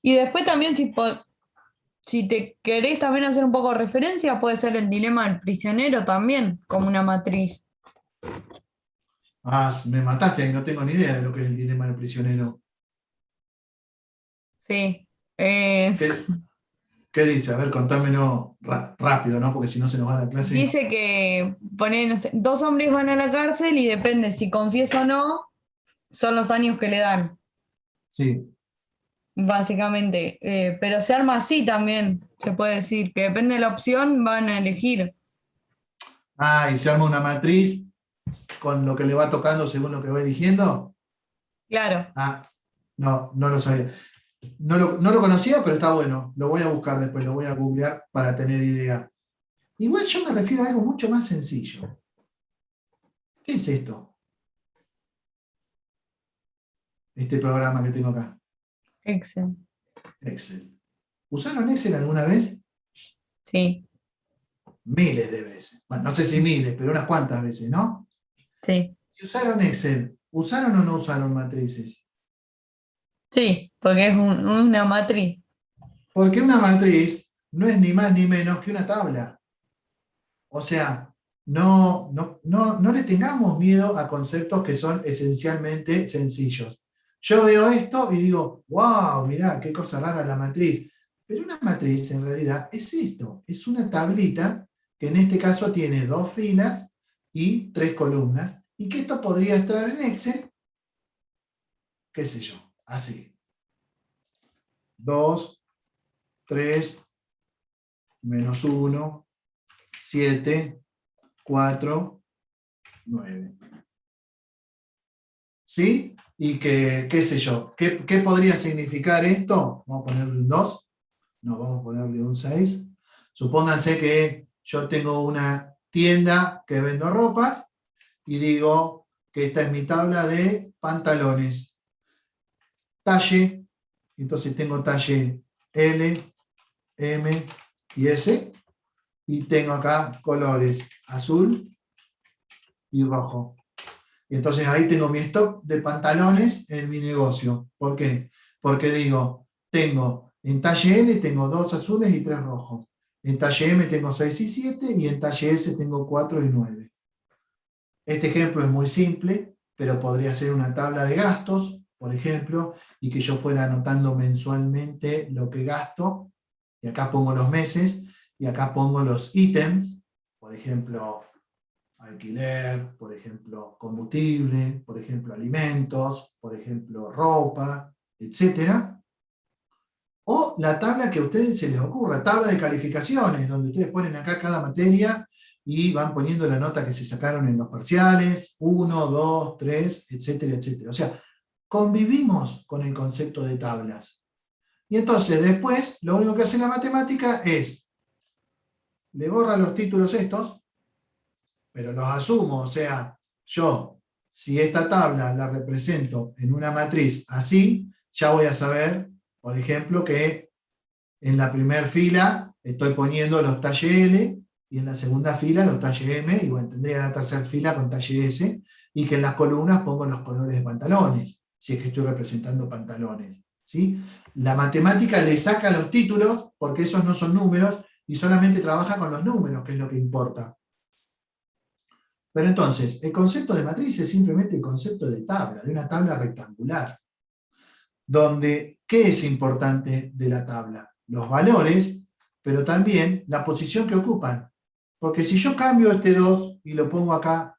Y después también si te querés también hacer un poco de referencia, puede ser el dilema del prisionero también, como una matriz. Ah, me mataste ahí, no tengo ni idea de lo que es el dilema del prisionero. Sí. ¿Qué, qué dice? A ver, contámelo rápido, ¿no? Porque si no se nos va la clase. Dice que ponen, no sé, dos hombres van a la cárcel y depende si confiesa o no, son los años que le dan, Sí. básicamente. Pero se arma así también, se puede decir, que depende de la opción, van a elegir. Ah, y se arma una matriz con lo que le va tocando según lo que va eligiendo. Claro, Ah, no, no lo sabía. No lo conocía, pero está bueno. Lo voy a buscar después, lo voy a googlear para tener idea. Igual yo me refiero a algo mucho más sencillo. ¿Qué es esto? Este programa que tengo acá. Excel. Excel. ¿Usaron Excel alguna vez? Sí, Miles de veces. Bueno, no sé si miles, pero unas cuantas veces, ¿no? sí, Si usaron Excel, ¿usaron o no usaron matrices? sí, porque es una matriz. Porque una matriz no es ni más ni menos que una tabla. O sea, no le tengamos miedo a conceptos que son esencialmente sencillos. Yo veo esto y digo, wow, mirá, qué cosa rara la matriz. Pero una matriz en realidad es esto, es una tablita que en este caso tiene dos filas y tres columnas, y que esto podría estar en Excel, qué sé yo, así. 2, 3, -1, 7, 4, 9. ¿Sí? Y que, qué sé yo, ¿qué podría significar esto? Vamos a ponerle un 2, no, vamos a ponerle un 6. Supónganse que yo tengo una tienda que vendo ropas y digo que esta es mi tabla de pantalones. Talle, entonces tengo talle L, M y S, y tengo acá colores azul y rojo. Y entonces ahí tengo mi stock de pantalones en mi negocio. ¿Por qué? Porque digo, tengo en talle L tengo 2 azules y 3 rojos. En talle M tengo 6 y 7 y en talle S tengo 4 y 9. Este ejemplo es muy simple, pero podría ser una tabla de gastos, por ejemplo, y que yo fuera anotando mensualmente lo que gasto, y acá pongo los meses, y acá pongo los ítems, por ejemplo, alquiler, por ejemplo, combustible, por ejemplo, alimentos, por ejemplo, ropa, etcétera. O la tabla que a ustedes se les ocurra, tabla de calificaciones, donde ustedes ponen acá cada materia y van poniendo la nota que se sacaron en los parciales, 1, 2, 3, etcétera, etcétera. O sea, convivimos con el concepto de tablas. Y entonces después, lo único que hace la matemática es, le borra los títulos estos, pero los asumo, o sea, yo, si esta tabla la represento en una matriz así, ya voy a saber, por ejemplo, que en la primera fila estoy poniendo los talle L y en la segunda fila los talle M, y bueno, tendría la tercera fila con talle S, y que en las columnas pongo los colores de pantalones, si es que estoy representando pantalones. ¿Sí? La matemática le saca los títulos, porque esos no son números, y solamente trabaja con los números, que es lo que importa. Pero entonces, el concepto de matriz es simplemente el concepto de tabla, de una tabla rectangular, donde, ¿qué es importante de la tabla? Los valores, pero también la posición que ocupan. Porque si yo cambio este 2 y lo pongo acá,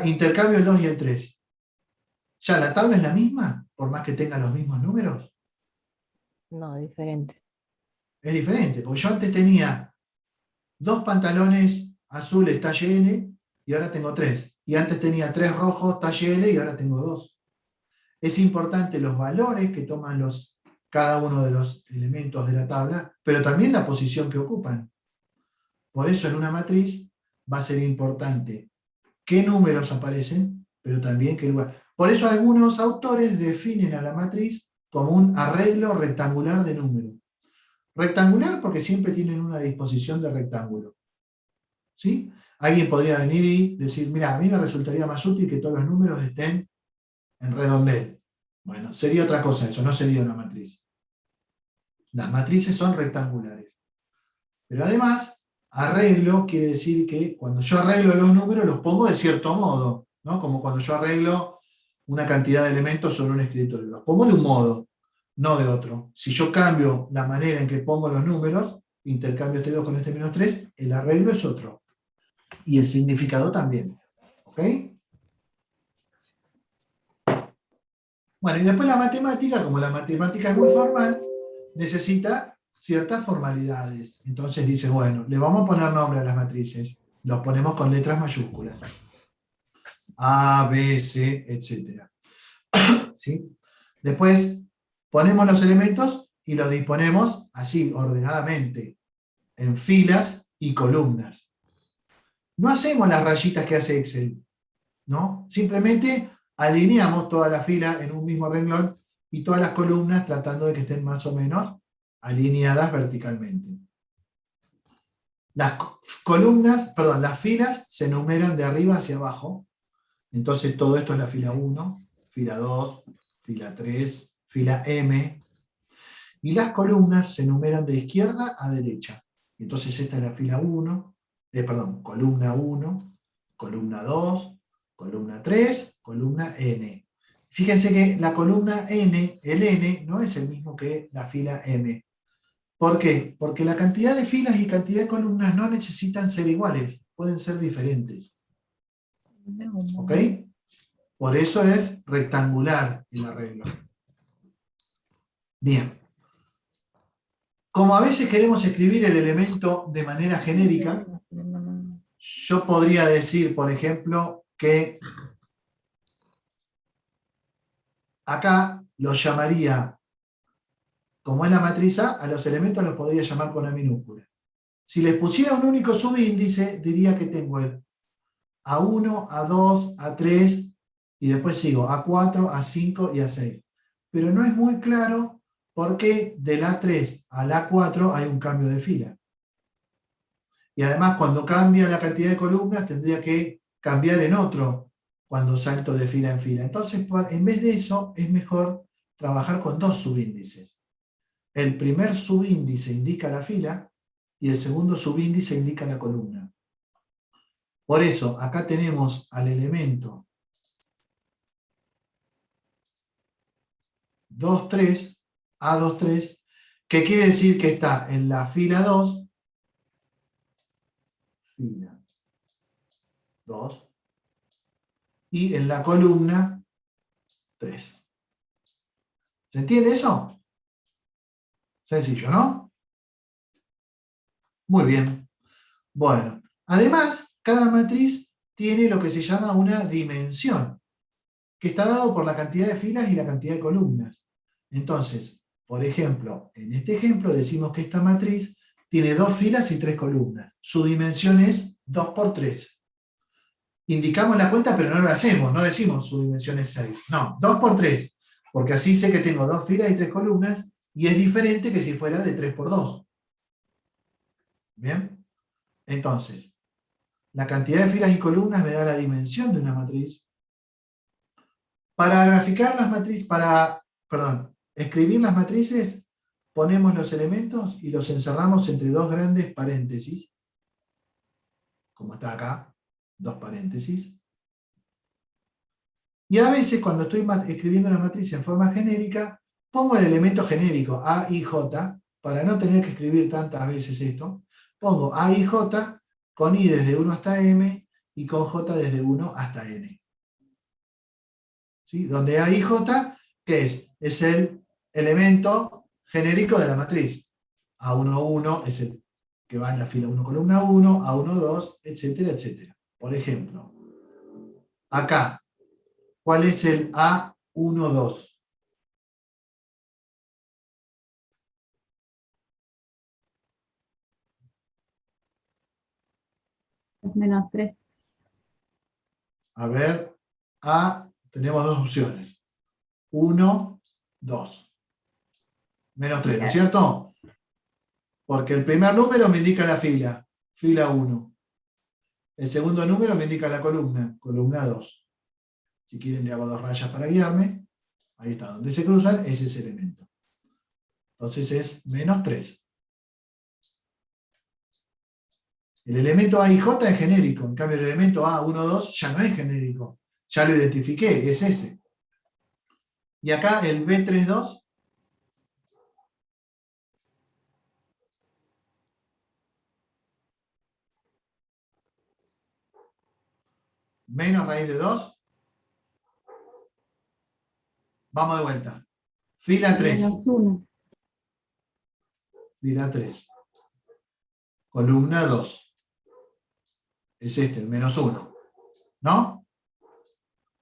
intercambio el 2 y el 3, ¿ya la tabla es la misma? Por más que tenga los mismos números. No, diferente. Es diferente, porque yo antes tenía dos pantalones azules talle L y ahora tengo tres. Y antes tenía tres rojos talle L y ahora tengo dos. Es importante los valores que toman cada uno de los elementos de la tabla, pero también la posición que ocupan. Por eso en una matriz va a ser importante qué números aparecen, pero también qué lugar. Por eso algunos autores definen a la matriz como un arreglo rectangular de números. Rectangular porque siempre tienen una disposición de rectángulo. ¿Sí? Alguien podría venir y decir, mira, a mí me resultaría más útil que todos los números estén en redondel. Bueno, sería otra cosa eso, no sería una matriz. Las matrices son rectangulares. Pero además, arreglo quiere decir que cuando yo arreglo los números los pongo de cierto modo, ¿no? Como cuando yo arreglo una cantidad de elementos sobre un escritorio. Los pongo de un modo, no de otro. Si yo cambio la manera en que pongo los números, intercambio este 2 con este menos 3, el arreglo es otro. Y el significado también. ¿Ok? Bueno, y después la matemática, como la matemática es muy formal, necesita ciertas formalidades. Entonces dice, bueno, le vamos a poner nombre a las matrices. Los ponemos con letras mayúsculas. A, B, C, etc. ¿Sí? Después ponemos los elementos y los disponemos así, ordenadamente, en filas y columnas. No hacemos las rayitas que hace Excel, ¿no? Simplemente alineamos toda la fila en un mismo renglón y todas las columnas tratando de que estén más o menos alineadas verticalmente. Las columnas, perdón, las filas se enumeran de arriba hacia abajo. Entonces todo esto es la fila 1, fila 2, fila 3, fila M. Y las columnas se enumeran de izquierda a derecha. Entonces esta es la fila 1, columna 1, columna 2, columna 3, columna N. Fíjense que la columna N, el N, no es el mismo que la fila M. ¿Por qué? Porque la cantidad de filas y cantidad de columnas no necesitan ser iguales, pueden ser diferentes. ¿Ok? Por eso es rectangular el arreglo. Bien. Como a veces queremos escribir el elemento de manera genérica, yo podría decir, por ejemplo, que acá lo llamaría, como es la matriz A los elementos los podría llamar con A minúscula. Si les pusiera un único subíndice, diría que tengo el A1, A2, A3, y después sigo A4, A5 y A6. Pero no es muy claro por qué del A3 al A4 hay un cambio de fila. Y además, cuando cambia la cantidad de columnas, tendría que cambiar en otro cuando salto de fila en fila. Entonces, en vez de eso, es mejor trabajar con dos subíndices. El primer subíndice indica la fila y el segundo subíndice indica la columna. Por eso, acá tenemos al elemento 2, 3, A2, 3, que quiere decir que está en la fila 2, fila 2, y en la columna 3. ¿Se entiende eso? Sencillo, ¿no? Muy bien. Bueno, además, cada matriz tiene lo que se llama una dimensión, que está dado por la cantidad de filas y la cantidad de columnas. Entonces, por ejemplo, en este ejemplo decimos que esta matriz tiene 2 filas y 3 columnas. Su dimensión es 2 por 3. Indicamos la cuenta, pero no lo hacemos, no decimos su dimensión es 6. No, 2 por 3, porque así sé que tengo 2 filas y 3 columnas, y es diferente que si fuera de 3 por 2. ¿Bien? Entonces, la cantidad de filas y columnas me da la dimensión de una matriz. Para graficar las matrices, escribir las matrices, ponemos los elementos y los encerramos entre dos grandes paréntesis, como está acá, dos paréntesis. Y a veces, cuando estoy escribiendo una matriz en forma genérica, pongo el elemento genérico A, I, J, para no tener que escribir tantas veces esto. Pongo A, I, J, con I desde 1 hasta M, y con J desde 1 hasta N. ¿Sí? Donde A, I, J, ¿qué es? Es el elemento genérico de la matriz. A1, 1 es el que va en la fila 1, columna 1, A1, 2, etcétera, etcétera. Por ejemplo, acá, ¿cuál es el A1, 2? Es menos 3. A ver, tenemos dos opciones. 1, 2. Menos 3, ¿no es cierto? Porque el primer número me indica la fila, fila 1. El segundo número me indica la columna, columna 2. Si quieren le hago 2 rayas para guiarme. Ahí está, donde se cruzan es ese elemento. Entonces es menos 3. El elemento A y J es genérico, en cambio el elemento A, 1, 2 ya no es genérico. Ya lo identifiqué, es ese. Y acá el B32 menos raíz de 2. Vamos de vuelta. Fila 3. Menos 1. Fila 3. Columna 2. Es este, el menos 1. ¿No?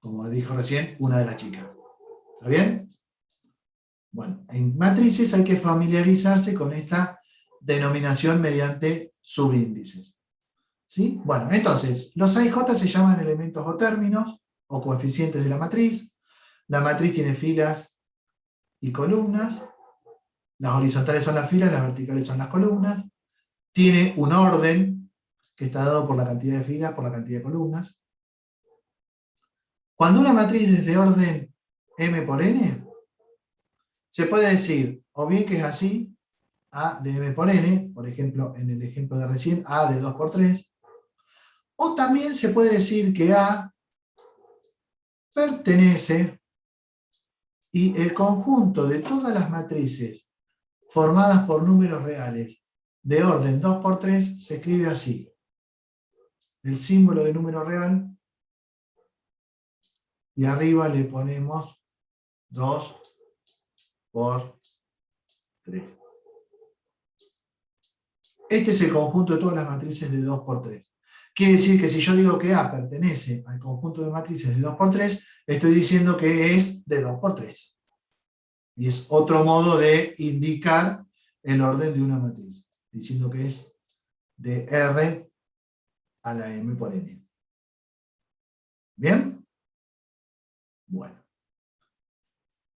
Como dijo recién una de las chicas. ¿Está bien? Bueno, en matrices hay que familiarizarse con esta denominación mediante subíndices. ¿Sí? Bueno, entonces, los A y J se llaman elementos o términos o coeficientes de la matriz. La matriz tiene filas y columnas. Las horizontales son las filas, las verticales son las columnas. Tiene un orden que está dado por la cantidad de filas, por la cantidad de columnas. Cuando una matriz es de orden m por n, se puede decir o bien que es así, A de m por n, por ejemplo, en el ejemplo de recién, A de 2 por 3, o también se puede decir que A pertenece y el conjunto de todas las matrices formadas por números reales de orden 2 por 3 se escribe así. El símbolo de número real y arriba le ponemos 2 por 3. Este es el conjunto de todas las matrices de 2 por 3. Quiere decir que si yo digo que A pertenece al conjunto de matrices de 2 por 3, estoy diciendo que es de 2 por 3. Y es otro modo de indicar el orden de una matriz, diciendo que es de R a la M por N. ¿Bien? Bueno.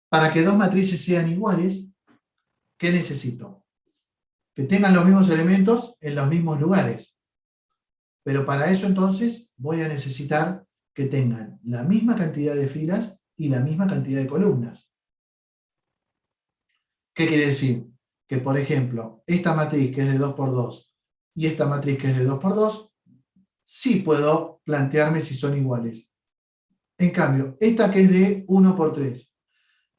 Para que dos matrices sean iguales, ¿qué necesito? Que tengan los mismos elementos en los mismos lugares. Pero para eso entonces voy a necesitar que tengan la misma cantidad de filas y la misma cantidad de columnas. ¿Qué quiere decir? Que por ejemplo, esta matriz que es de 2 por 2 y esta matriz que es de 2 por 2, sí puedo plantearme si son iguales. En cambio, esta que es de 1 por 3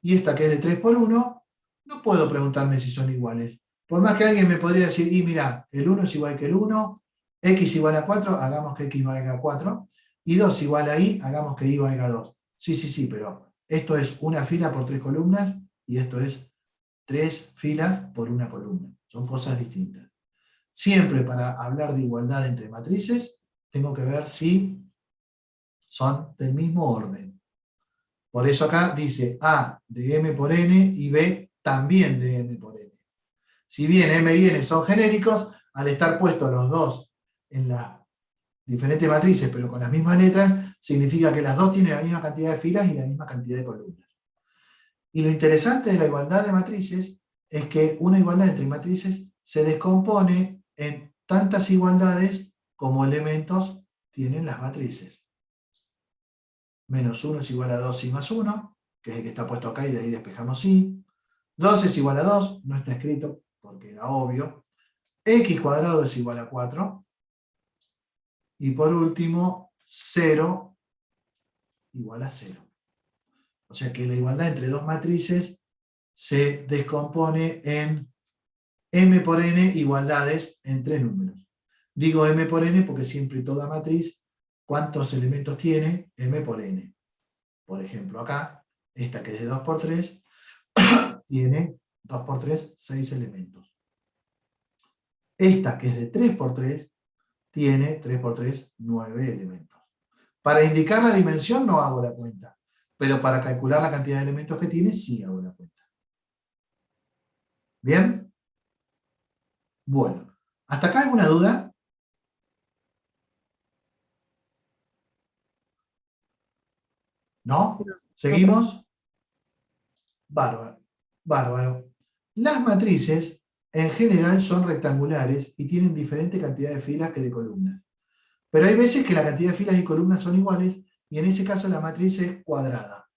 y esta que es de 3 por 1, no puedo preguntarme si son iguales. Por más que alguien me podría decir, y mira, el 1 es igual que el 1, x igual a 4, hagamos que x valga a 4, y 2 igual a y, hagamos que y valga a 2. Sí, pero esto es una fila por 3 columnas, y esto es 3 filas por una columna. Son cosas distintas. Siempre para hablar de igualdad entre matrices, tengo que ver si son del mismo orden. Por eso acá dice A de m por n y B también de m por n. Si bien m y n son genéricos, al estar puestos los dos en las diferentes matrices, pero con las mismas letras, significa que las dos tienen la misma cantidad de filas y la misma cantidad de columnas. Y lo interesante de la igualdad de matrices es que una igualdad entre matrices se descompone en tantas igualdades como elementos tienen las matrices. Menos 1 es igual a 2i más 1, que es el que está puesto acá y de ahí despejamos i. 2 es igual a 2, no está escrito porque era obvio. X cuadrado es igual a 4. Y por último, 0 igual a 0. O sea que la igualdad entre dos matrices se descompone en m por n igualdades entre números. Digo m por n porque siempre toda matriz, ¿cuántos elementos tiene? M por n. Por ejemplo, acá, esta que es de 2 por 3, tiene 2 por 3, 6 elementos. Esta que es de 3 por 3, tiene 3 por 3, 9 elementos. Para indicar la dimensión no hago la cuenta, pero para calcular la cantidad de elementos que tiene, sí hago la cuenta. ¿Bien? Bueno, ¿hasta acá alguna duda? ¿No? ¿Seguimos? Bárbaro, bárbaro. Las matrices en general son rectangulares y tienen diferente cantidad de filas que de columnas. Pero hay veces que la cantidad de filas y columnas son iguales y en ese caso la matriz es cuadrada.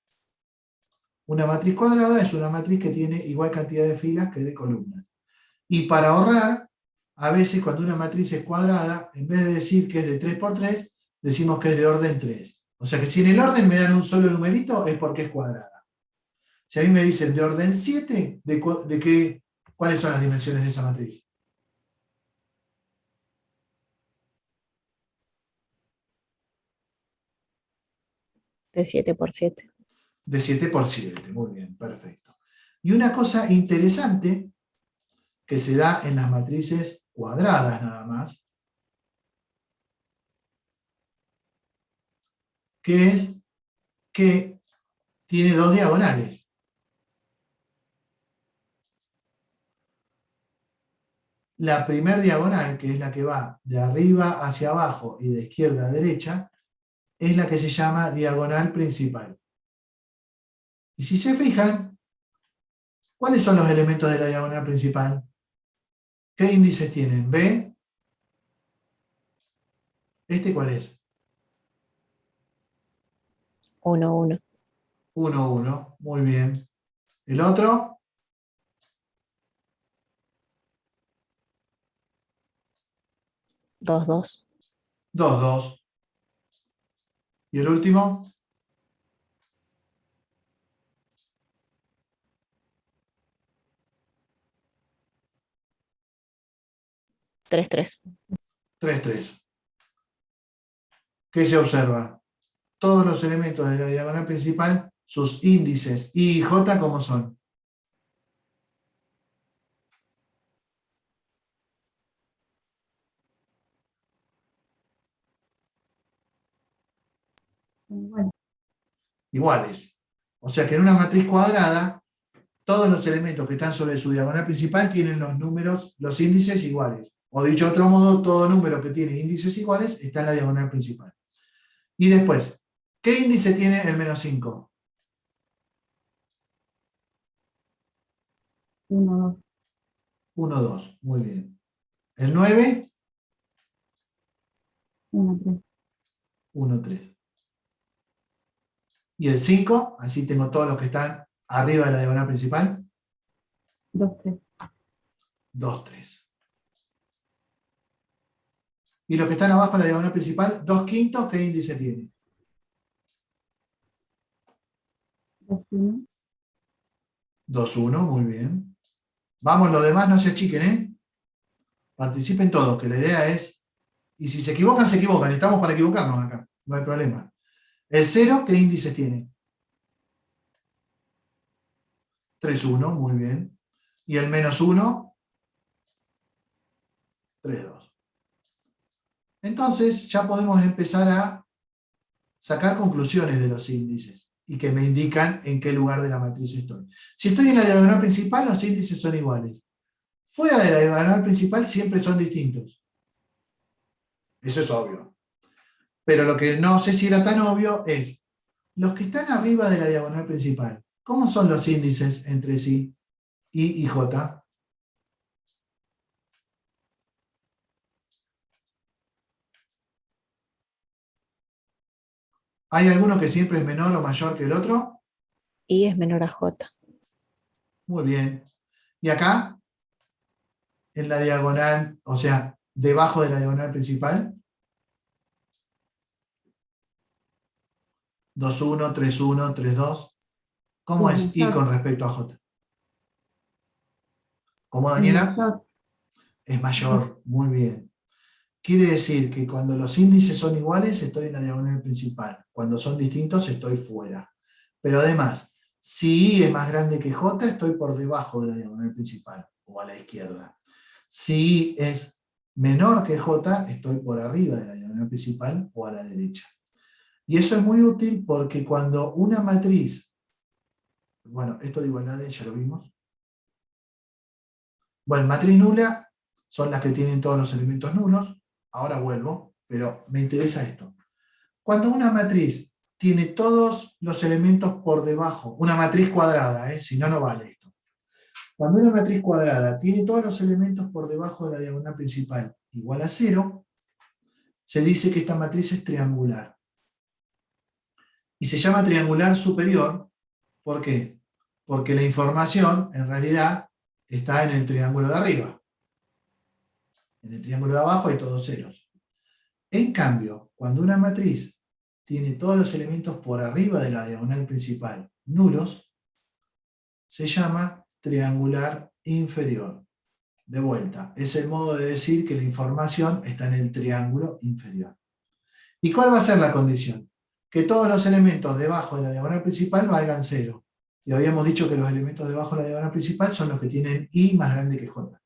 Una matriz cuadrada es una matriz que tiene igual cantidad de filas que de columnas. Y para ahorrar, a veces cuando una matriz es cuadrada, en vez de decir que es de 3 por 3, decimos que es de orden 3. O sea que si en el orden me dan un solo numerito, es porque es cuadrada. Si a mí me dicen de orden 7, ¿cuáles son las dimensiones de esa matriz? De 7 por 7. De 7 por 7, muy bien, perfecto. Y una cosa interesante que se da en las matrices cuadradas nada más, que es que tiene dos diagonales. La primera diagonal, que es la que va de arriba hacia abajo y de izquierda a derecha, es la que se llama diagonal principal. Y si se fijan, ¿cuáles son los elementos de la diagonal principal? ¿Qué índices tienen? ¿B? ¿Este cuál es? 1, 1. 1, 1. Muy bien. ¿El otro? 2, 2. 2, 2. ¿Y el último? 3, 3. 3, 3. ¿Qué se observa? Todos los elementos de la diagonal principal, sus índices I y J, ¿cómo son? Bueno, Iguales. O sea que en una matriz cuadrada, todos los elementos que están sobre su diagonal principal tienen los números, los índices iguales. O dicho de otro modo, todo número que tiene índices iguales está en la diagonal principal. Y después, ¿qué índice tiene el menos 5? 1, 2. 1, 2. Muy bien. ¿El 9? 1, 3. 1, 3. ¿Y el 5? Así tengo todos los que están arriba de la diagonal principal. 2, 3. 2, 3. Y los que están abajo de la diagonal principal, 2 quintos, ¿qué índice tiene? 2, 1. 2, 1, muy bien. Vamos, los demás no se achiquen, ¿eh? Participen todos, que la idea es... Y si se equivocan, se equivocan. Estamos para equivocarnos acá, no hay problema. ¿El 0 qué índice tiene? 3, 1, muy bien. ¿Y el menos 1? 3, 2. Entonces ya podemos empezar a sacar conclusiones de los índices y que me indican en qué lugar de la matriz estoy. Si estoy en la diagonal principal, los índices son iguales. Fuera de la diagonal principal siempre son distintos. Eso es obvio. Pero lo que no sé si era tan obvio es, los que están arriba de la diagonal principal, ¿cómo son los índices entre sí, I y J? ¿Hay alguno que siempre es menor o mayor que el otro? I es menor a J. Muy bien. ¿Y acá? En la diagonal, o sea, debajo de la diagonal principal. 2, 1, 3, 1, 3, 2. ¿Cómo es I con respecto a J? ¿Cómo, Daniela? Mayor. Es mayor, muy bien. Quiere decir que cuando los índices son iguales, estoy en la diagonal principal. Cuando son distintos, estoy fuera. Pero además, si I es más grande que J, estoy por debajo de la diagonal principal, o a la izquierda. Si I es menor que J, estoy por arriba de la diagonal principal, o a la derecha. Y eso es muy útil porque cuando una matriz, bueno, esto de igualdades ya lo vimos. Bueno, matriz nula son las que tienen todos los elementos nulos. Ahora vuelvo, pero me interesa esto. Cuando una matriz tiene todos los elementos por debajo, una matriz cuadrada, si no, no vale esto. Cuando una matriz cuadrada tiene todos los elementos por debajo de la diagonal principal igual a 0, se dice que esta matriz es triangular. Y se llama triangular superior, ¿por qué? porque la información en realidad está en el triángulo de arriba. En el triángulo de abajo hay todos ceros. En cambio, cuando una matriz tiene todos los elementos por arriba de la diagonal principal nulos, se llama triangular inferior. De vuelta, es el modo de decir que la información está en el triángulo inferior. ¿Y cuál va a ser la condición? Que todos los elementos debajo de la diagonal principal valgan 0. Y habíamos dicho que los elementos debajo de la diagonal principal son los que tienen i más grande que j.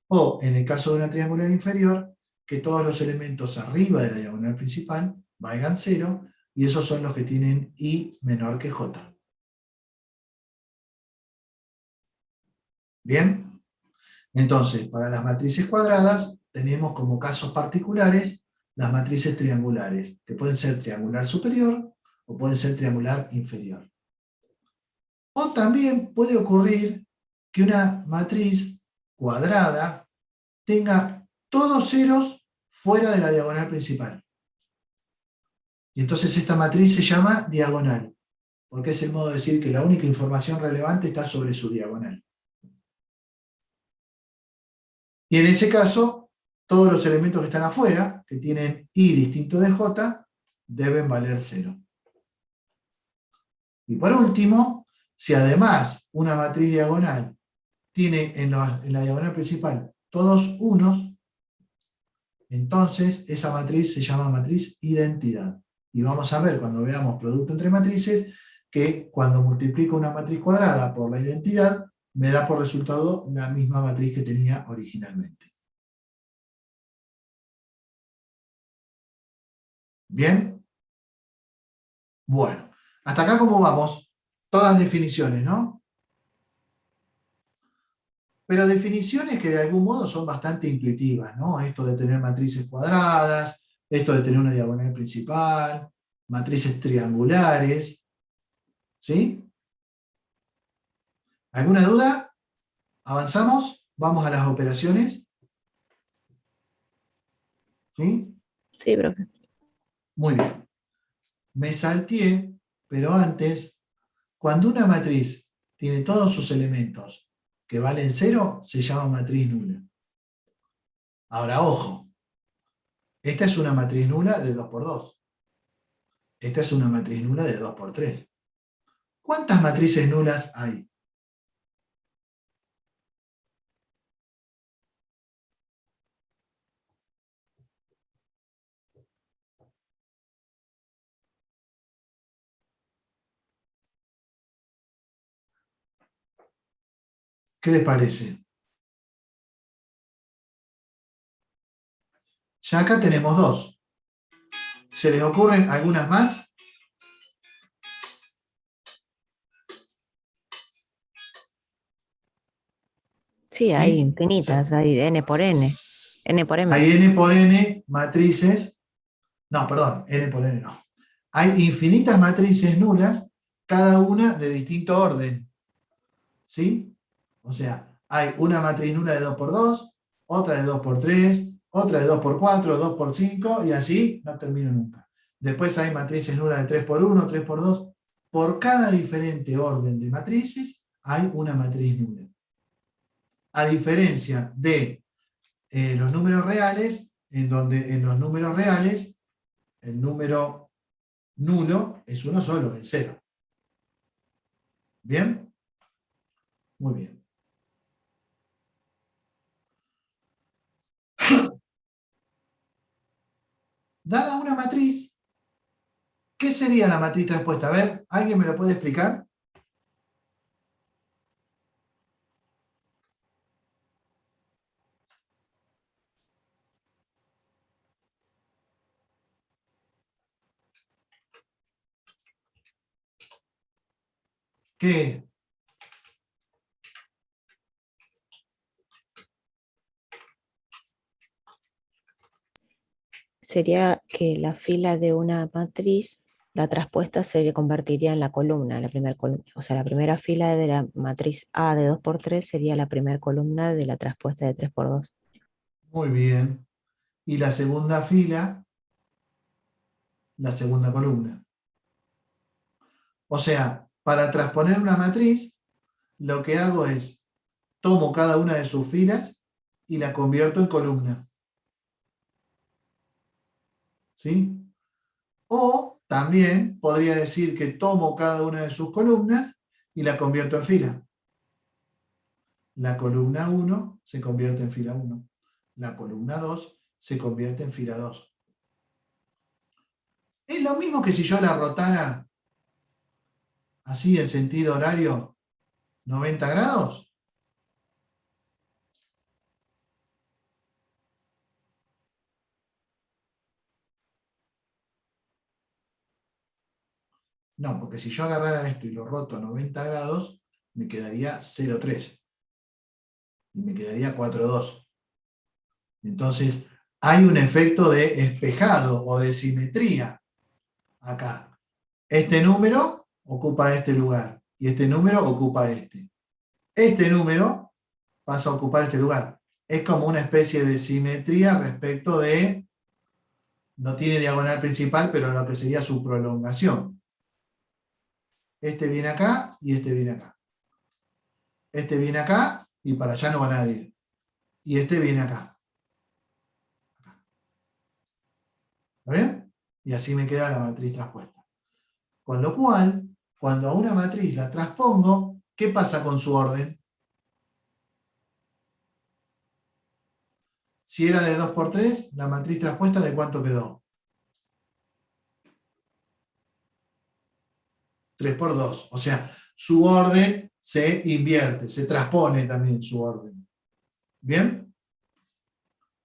O, en el caso de una triangular inferior, que todos los elementos arriba de la diagonal principal valgan 0, y esos son los que tienen i menor que j. ¿Bien? Entonces, para las matrices cuadradas, tenemos como casos particulares las matrices triangulares, que pueden ser triangular superior o pueden ser triangular inferior. O también puede ocurrir que una matriz cuadrada tenga todos ceros fuera de la diagonal principal. Y entonces esta matriz se llama diagonal, porque es el modo de decir que la única información relevante está sobre su diagonal. Y en ese caso, todos los elementos que están afuera, que tienen i distinto de j, deben valer 0. Y por último, si además una matriz diagonal tiene en la diagonal principal todos unos, entonces esa matriz se llama matriz identidad. Y vamos a ver cuando veamos producto entre matrices, que cuando multiplico una matriz cuadrada por la identidad, me da por resultado la misma matriz que tenía originalmente. ¿Bien? Bueno, hasta acá ¿cómo vamos? Todas definiciones, ¿no? Pero definiciones que de algún modo son bastante intuitivas, ¿no? Esto de tener matrices cuadradas, esto de tener una diagonal principal, matrices triangulares, ¿sí? ¿Alguna duda? ¿Avanzamos? ¿Vamos a las operaciones? ¿Sí? Sí, profe. Muy bien. Me salteé, pero antes, cuando una matriz tiene todos sus elementos que valen 0, se llama matriz nula. Ahora, ojo, esta es una matriz nula de 2 por 2. Esta es una matriz nula de 2 por 3. ¿Cuántas matrices nulas hay? ¿Qué les parece? Ya acá tenemos 2. ¿Se les ocurren algunas más? Sí, hay ¿Sí? infinitas, hay n por n. N por m. Hay n por n matrices. No, perdón, n por n no. Hay infinitas matrices nulas, cada una de distinto orden. ¿Sí? O sea, hay una matriz nula de 2 por 2, otra de 2 por 3, otra de 2 por 4, 2 por 5, y así no termino nunca. Después hay matrices nulas de 3 por 1, 3 por 2. Por cada diferente orden de matrices hay una matriz nula. A diferencia de los números reales, en donde en los números reales el número nulo es uno solo, el 0. ¿Bien? Muy bien. Dada una matriz, ¿qué sería la matriz traspuesta? A ver, ¿alguien me lo puede explicar? ¿Qué? Sería que la fila de una matriz, la traspuesta se convertiría en la columna, la primera columna. O sea, la primera fila de la matriz A de 2 por 3 sería la primera columna de la traspuesta de 3 por 2. Muy bien. Y la segunda fila, la segunda columna. O sea, para transponer una matriz, lo que hago es, tomo cada una de sus filas y la convierto en columna. ¿Sí? O también podría decir que tomo cada una de sus columnas y la convierto en fila. La columna 1 se convierte en fila 1. La columna 2 se convierte en fila 2. Es lo mismo que si yo la rotara así en sentido horario 90 grados. No, porque si yo agarrara esto y lo roto a 90 grados, me quedaría 0,3. Y me quedaría 4,2. Entonces, hay un efecto de espejado o de simetría acá. Este número ocupa este lugar y este número ocupa este. Este número pasa a ocupar este lugar. Es como una especie de simetría respecto de, no tiene diagonal principal, pero lo que sería su prolongación. Este viene acá y este viene acá. Este viene acá y para allá no va nadie. Y este viene acá. ¿Está bien? Y así me queda la matriz traspuesta. Con lo cual, cuando a una matriz la transpongo, ¿qué pasa con su orden? Si era de 2×3, la matriz traspuesta, ¿de cuánto quedó? 3×2. O sea, su orden se invierte, se transpone también su orden. ¿Bien?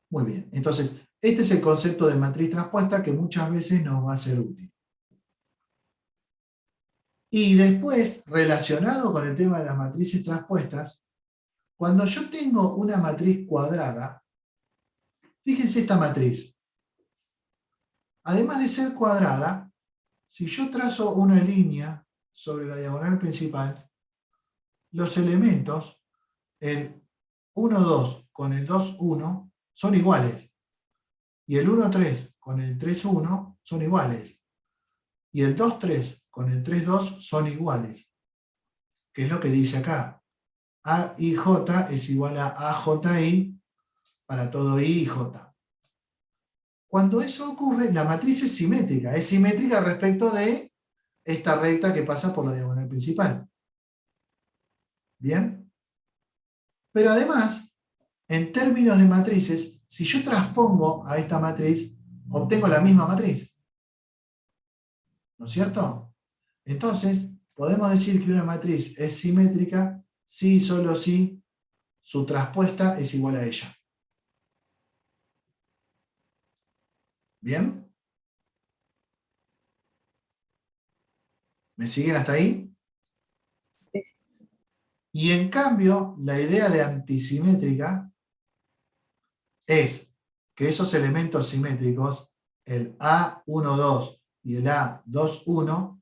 Muy bien. Entonces, este es el concepto de matriz traspuesta que muchas veces nos va a ser útil. Y después, relacionado con el tema de las matrices traspuestas, cuando yo tengo una matriz cuadrada, fíjense esta matriz. Además de ser cuadrada, si yo trazo una línea sobre la diagonal principal, los elementos, el 1, 2 con el 2, 1, son iguales. Y el 1, 3 con el 3, 1 son iguales. Y el 2, 3 con el 3, 2 son iguales. ¿Qué es lo que dice acá? AIJ es igual a AJI para todo I y J. Cuando eso ocurre, la matriz es simétrica. Es simétrica respecto de esta recta que pasa por la diagonal principal. ¿Bien? Pero además, en términos de matrices, si yo transpongo a esta matriz, obtengo la misma matriz. ¿No es cierto? Entonces, podemos decir que una matriz es simétrica si y solo si su traspuesta es igual a ella. ¿Bien? ¿Me siguen hasta ahí? Sí. Y en cambio, la idea de antisimétrica es que esos elementos simétricos, el A12 y el A21,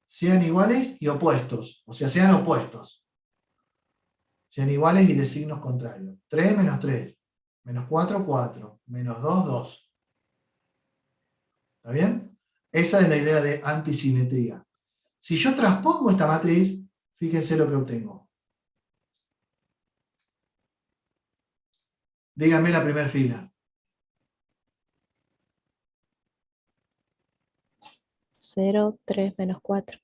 sean iguales y opuestos, o sea, sean opuestos. Sean iguales y de signos contrarios. 3 menos 3, menos 4, 4, menos 2, 2. ¿Está bien? Esa es la idea de antisimetría. Si yo transpongo esta matriz, fíjense lo que obtengo. Díganme la primera fila. 0, 3 menos 4.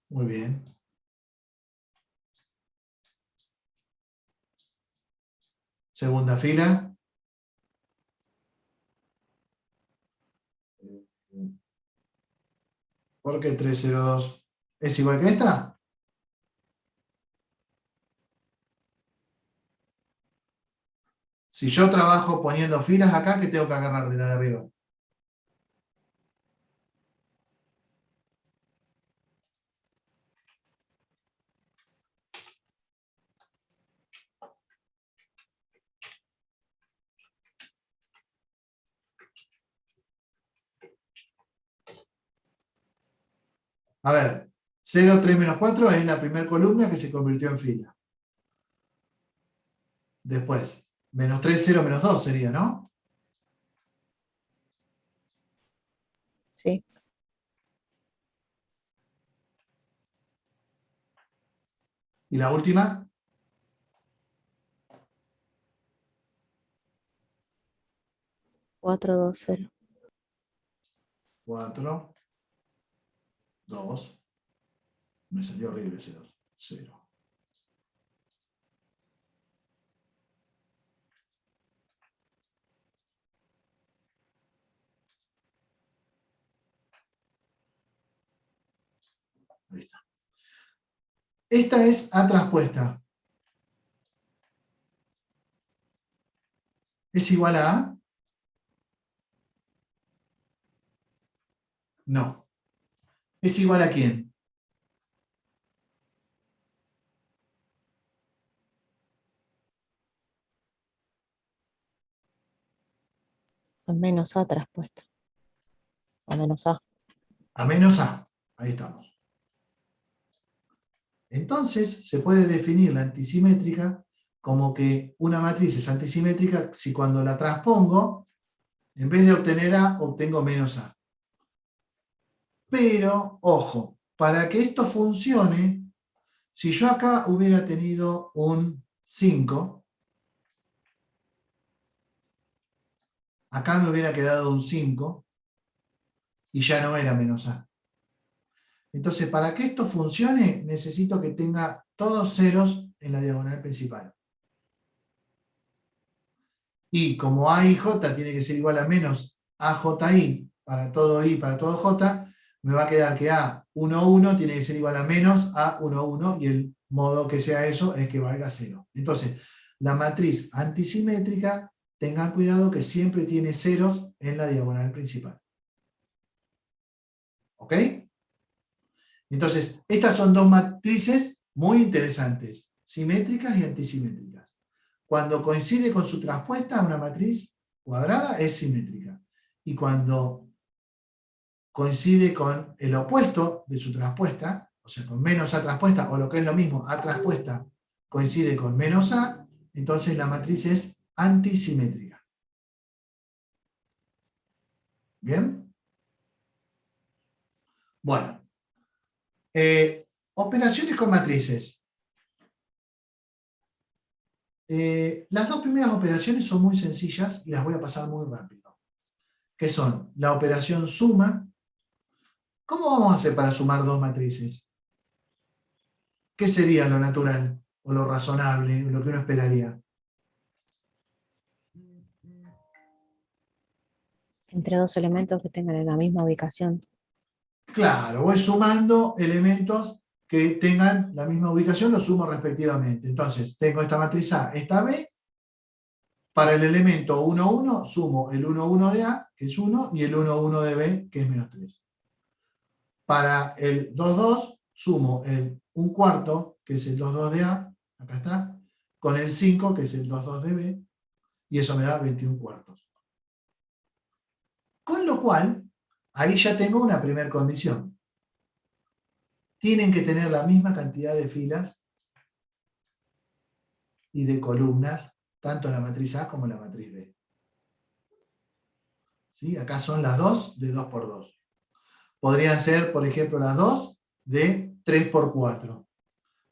Muy bien. Segunda fila. ¿Por qué 302 es igual que esta? Si yo trabajo poniendo filas acá, ¿qué tengo que agarrar de la de arriba? A ver, 0, 3 menos 4 es la primera columna que se convirtió en fila. Después, menos 3, 0, menos 2 sería, ¿no? Sí. Y la última, 4, 2, 0. 4, 2. Me salió horrible ese 2. 0. Ahí está. Esta es A traspuesta. ¿Es igual a A? No. ¿Es igual a quién? Menos A traspuesta. O menos A. A menos A. Ahí estamos. Entonces, se puede definir la antisimétrica como que una matriz es antisimétrica si cuando la transpongo, en vez de obtener A, obtengo menos A. Pero, ojo, para que esto funcione, si yo acá hubiera tenido un 5, acá me hubiera quedado un 5, y ya no era menos A. Entonces, para que esto funcione, necesito que tenga todos ceros en la diagonal principal. Y como A y J tiene que ser igual a menos AJI para todo I, para todo J, me va a quedar que A11 tiene que ser igual a menos A11, y el modo que sea eso es que valga 0. Entonces, la matriz antisimétrica, tengan cuidado que siempre tiene ceros en la diagonal principal. ¿Ok? Entonces, estas son dos matrices muy interesantes, simétricas y antisimétricas. Cuando coincide con su traspuesta, una matriz cuadrada es simétrica. Y cuando coincide con el opuesto de su traspuesta, o sea, con menos A traspuesta, o lo que es lo mismo, A traspuesta coincide con menos A, entonces la matriz es antisimétrica. ¿Bien? Bueno. Operaciones con matrices. Las dos primeras operaciones son muy sencillas y las voy a pasar muy rápido. Que son la operación suma. ¿Cómo vamos a hacer para sumar dos matrices? ¿Qué sería lo natural o lo razonable, lo que uno esperaría? Entre dos elementos que tengan la misma ubicación. Claro, voy sumando elementos que tengan la misma ubicación, los sumo respectivamente. Entonces, tengo esta matriz A, esta B. Para el elemento 1, 1, sumo el 1, 1 de A, que es 1, y el 1, 1 de B, que es menos 3. Para el 2, 2, sumo el 1 cuarto, que es el 2, 2 de A, acá está, con el 5, que es el 2, 2 de B, y eso me da 21 cuartos. Con lo cual, ahí ya tengo una primera condición. Tienen que tener la misma cantidad de filas y de columnas, tanto la matriz A como la matriz B. ¿Sí? Acá son las dos de 2 por 2. Podrían ser, por ejemplo, las dos de 3 por 4.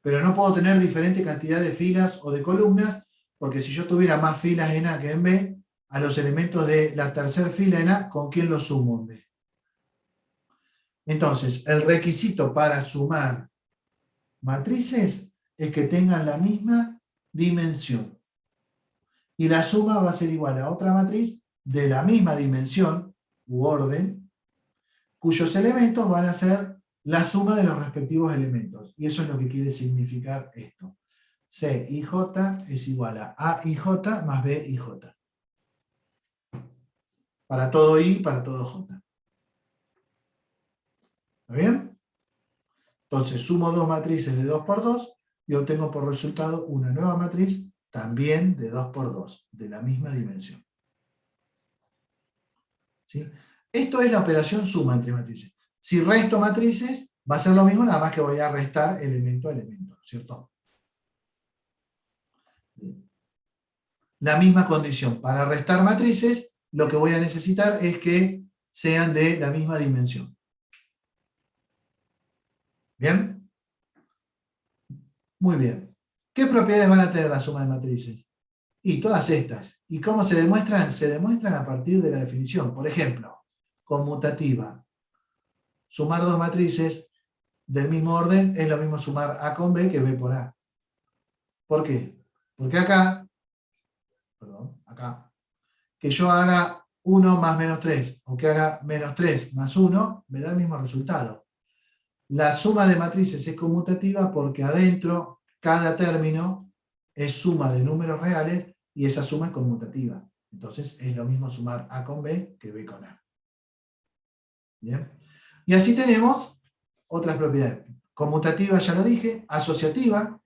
Pero no puedo tener diferente cantidad de filas o de columnas, porque si yo tuviera más filas en A que en B, a los elementos de la tercera fila en A, ¿con quién los sumo en B? Entonces, el requisito para sumar matrices es que tengan la misma dimensión. Y la suma va a ser igual a otra matriz de la misma dimensión u orden, cuyos elementos van a ser la suma de los respectivos elementos. Y eso es lo que quiere significar esto. C y J es igual a y J más B y J. Para todo I, para todo J. ¿Está bien? Entonces sumo dos matrices de 2 por 2 y obtengo por resultado una nueva matriz también de 2 por 2, de la misma dimensión. ¿Sí? Esto es la operación suma entre matrices. Si resto matrices, va a ser lo mismo, nada más que voy a restar elemento a elemento, ¿cierto? Bien. La misma condición. Para restar matrices, lo que voy a necesitar es que sean de la misma dimensión. ¿Bien? Muy bien. ¿Qué propiedades van a tener la suma de matrices? Y todas estas. ¿Y cómo se demuestran? Se demuestran a partir de la definición. Por ejemplo, conmutativa. Sumar dos matrices del mismo orden es lo mismo sumar A con B que B por A. ¿Por qué? Porque acá, que yo haga 1 más menos 3, o que haga menos 3 más 1, me da el mismo resultado. La suma de matrices es conmutativa porque adentro cada término es suma de números reales y esa suma es conmutativa. Entonces es lo mismo sumar A con B que B con A. ¿Bien? Y así tenemos otras propiedades. Conmutativa ya lo dije, asociativa.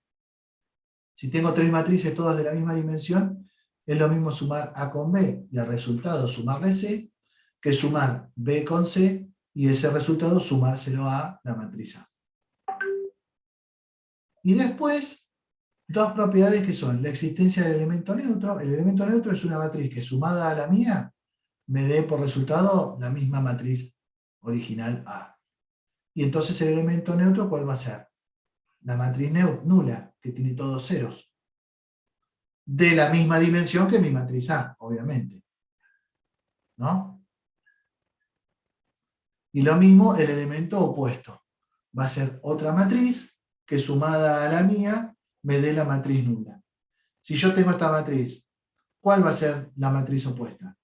Si tengo tres matrices todas de la misma dimensión, es lo mismo sumar A con B y al resultado sumarle C, que sumar B con C y ese resultado sumárselo a la matriz A. Y después, dos propiedades que son la existencia del elemento neutro. El elemento neutro es una matriz que sumada a la mía me dé por resultado la misma matriz original A. Y entonces el elemento neutro, ¿cuál va a ser? La matriz nula, que tiene todos ceros. De la misma dimensión que mi matriz A, obviamente. ¿No? Y lo mismo el elemento opuesto. Va a ser otra matriz que sumada a la mía me dé la matriz nula. Si yo tengo esta matriz, ¿cuál va a ser la matriz opuesta?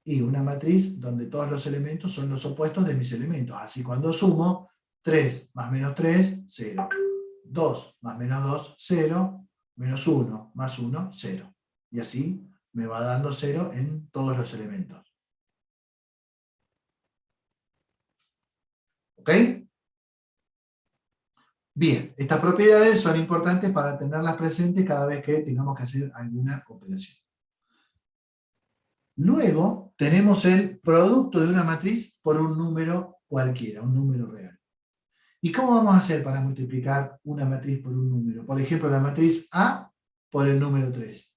Y una matriz donde todos los elementos son los opuestos de mis elementos. Así cuando sumo, 3 más menos 3, 0. 2 más menos 2, 0. Menos 1 más 1, 0. Y así me va dando 0 en todos los elementos. ¿Ok? Bien, estas propiedades son importantes para tenerlas presentes cada vez que tengamos que hacer alguna operación. Luego tenemos el producto de una matriz por un número cualquiera, un número real. ¿Y cómo vamos a hacer para multiplicar una matriz por un número? Por ejemplo, la matriz A por el número 3.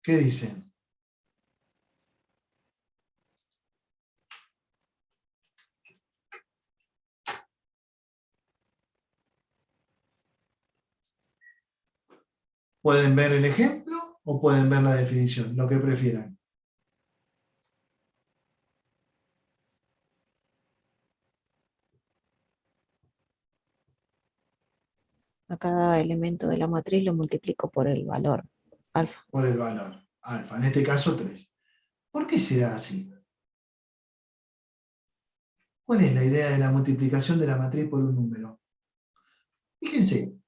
¿Qué dicen? ¿Pueden ver el ejemplo o pueden ver la definición? Lo que prefieran. A cada elemento de la matriz lo multiplico por el valor alfa. Por el valor alfa, en este caso 3. ¿Por qué será así? ¿Cuál es la idea de la multiplicación de la matriz por un número? Fíjense,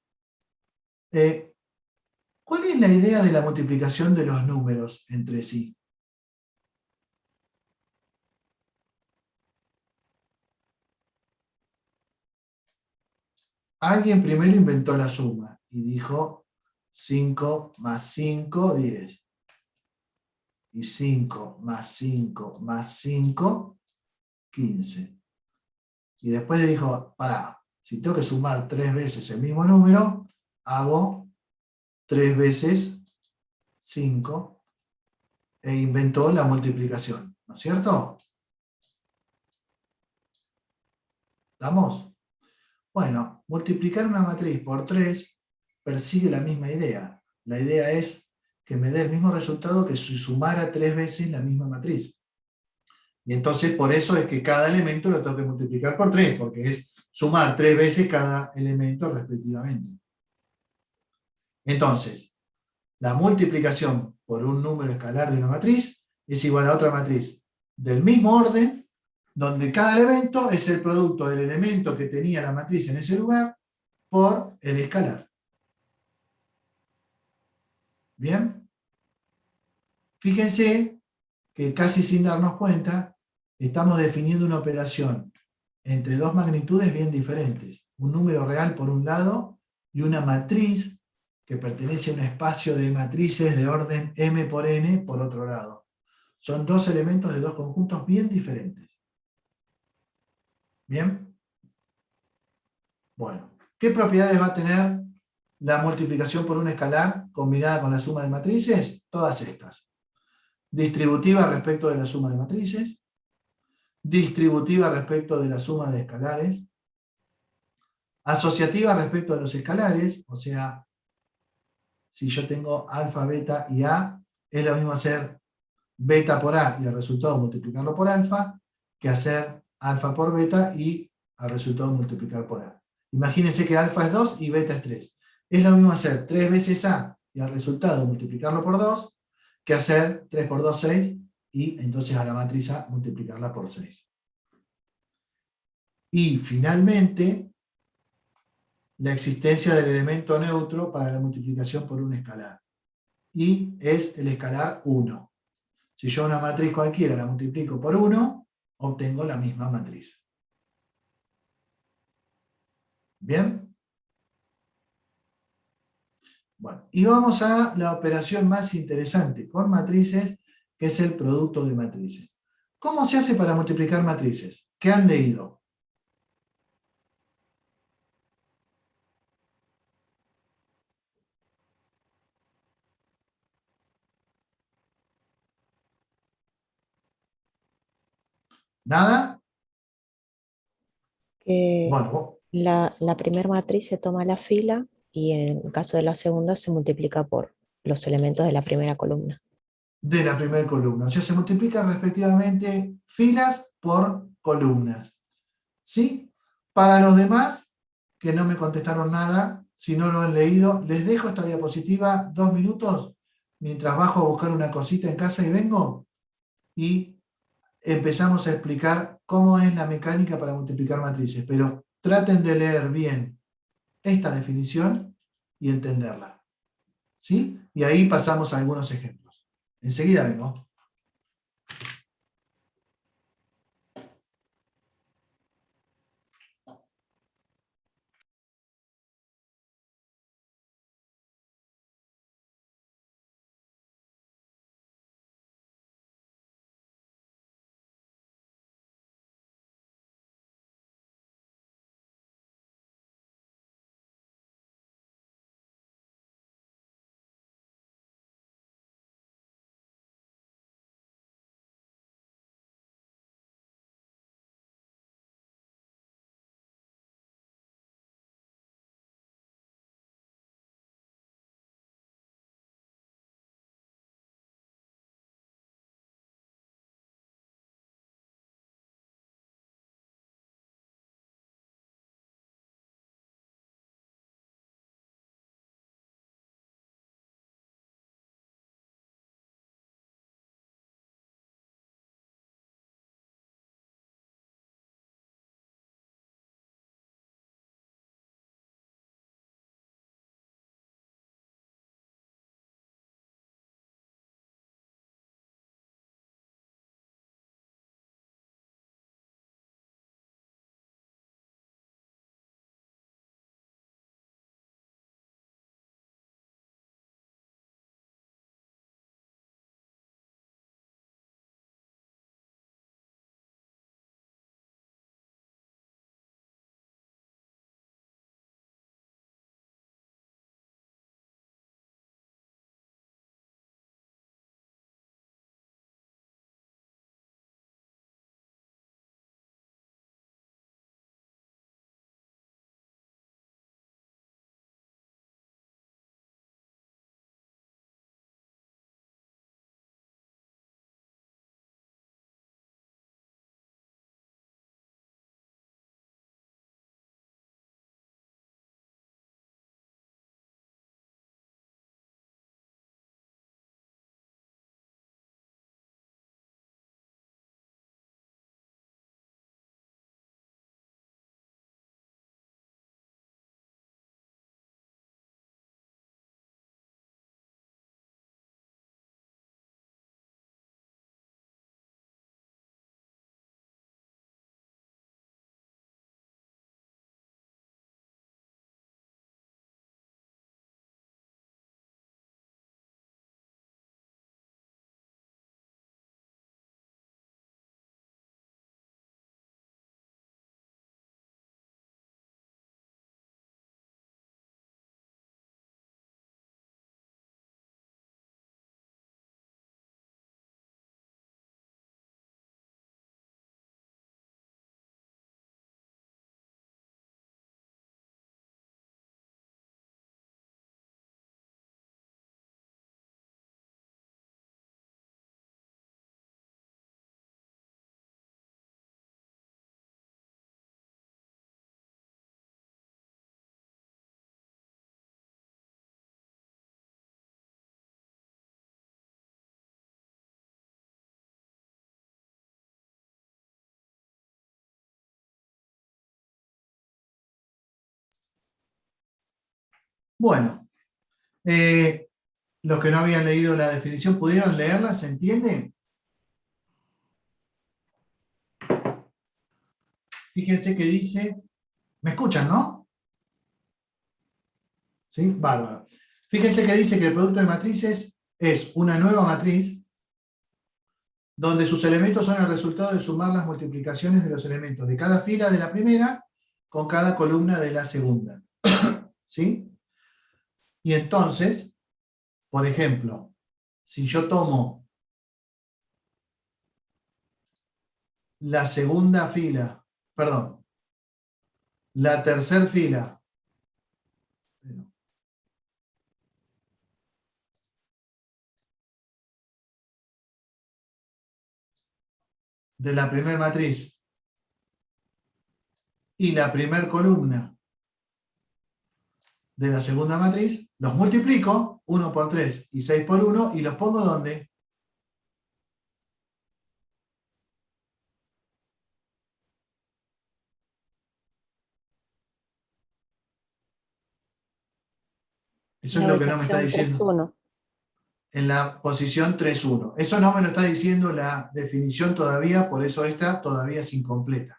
¿cuál es la idea de la multiplicación de los números entre sí? Alguien primero inventó la suma y dijo 5 más 5, 10. Y 5 más 5 más 5, 15. Y después dijo, pará, si tengo que sumar 3 veces el mismo número, hago 3 veces 5 e inventó la multiplicación, ¿no es cierto? ¿Estamos? Bueno, multiplicar una matriz por 3 persigue la misma idea. La idea es que me dé el mismo resultado que si sumara 3 veces la misma matriz. Y entonces por eso es que cada elemento lo tengo que multiplicar por 3, porque es sumar 3 veces cada elemento respectivamente. Entonces, la multiplicación por un número escalar de una matriz es igual a otra matriz del mismo orden, donde cada elemento es el producto del elemento que tenía la matriz en ese lugar por el escalar. ¿Bien? Fíjense que casi sin darnos cuenta, estamos definiendo una operación entre dos magnitudes bien diferentes. Un número real por un lado y una matriz que pertenece a un espacio de matrices de orden m por n por otro lado. Son dos elementos de dos conjuntos bien diferentes. ¿Bien? Bueno, ¿qué propiedades va a tener la multiplicación por un escalar combinada con la suma de matrices? Todas estas. Distributiva respecto de la suma de matrices, distributiva respecto de la suma de escalares, asociativa respecto de los escalares, o sea, si yo tengo alfa, beta y a, es lo mismo hacer beta por a y el resultado multiplicarlo por alfa, que hacer alfa por beta y al resultado multiplicar por a. Imagínense que alfa es 2 y beta es 3. Es lo mismo hacer 3 veces a y al resultado multiplicarlo por 2, que hacer 3 por 2, 6, y entonces a la matriz A multiplicarla por 6. Y finalmente, la existencia del elemento neutro para la multiplicación por un escalar. Y es el escalar 1. Si yo una matriz cualquiera la multiplico por 1, obtengo la misma matriz. ¿Bien? Bueno, y vamos a la operación más interesante con matrices, que es el producto de matrices. ¿Cómo se hace para multiplicar matrices? ¿Qué han leído? ¿Nada? Que Bueno, la primera matriz se toma la fila y en el caso de la segunda se multiplica por los elementos de la primera columna. de la primera columna. O sea, se multiplican respectivamente filas por columnas. ¿Sí? Para los demás, que no me contestaron nada, si no lo han leído, les dejo esta diapositiva 2 minutos, mientras bajo a buscar una cosita en casa y vengo, y empezamos a explicar cómo es la mecánica para multiplicar matrices. Pero traten de leer bien esta definición y entenderla. ¿Sí? Y ahí pasamos a algunos ejemplos. Enseguida vengo. Bueno, los que no habían leído la definición, ¿pudieron leerla? ¿Se entiende? Fíjense que dice, ¿me escuchan, no? ¿Sí? Bárbaro. Fíjense que dice que el producto de matrices es una nueva matriz donde sus elementos son el resultado de sumar las multiplicaciones de los elementos de cada fila de la primera con cada columna de la segunda. ¿Sí? Y entonces, por ejemplo, si yo tomo la segunda fila, perdón, la tercera fila de la primera matriz y la primera columna de la segunda matriz, los multiplico, 1 por 3 y 6 por 1, y los pongo ¿dónde? Eso es La lo que no me está ubicación diciendo. 3-1. En la posición 3-1. Eso no me lo está diciendo la definición todavía, por eso esta todavía es incompleta.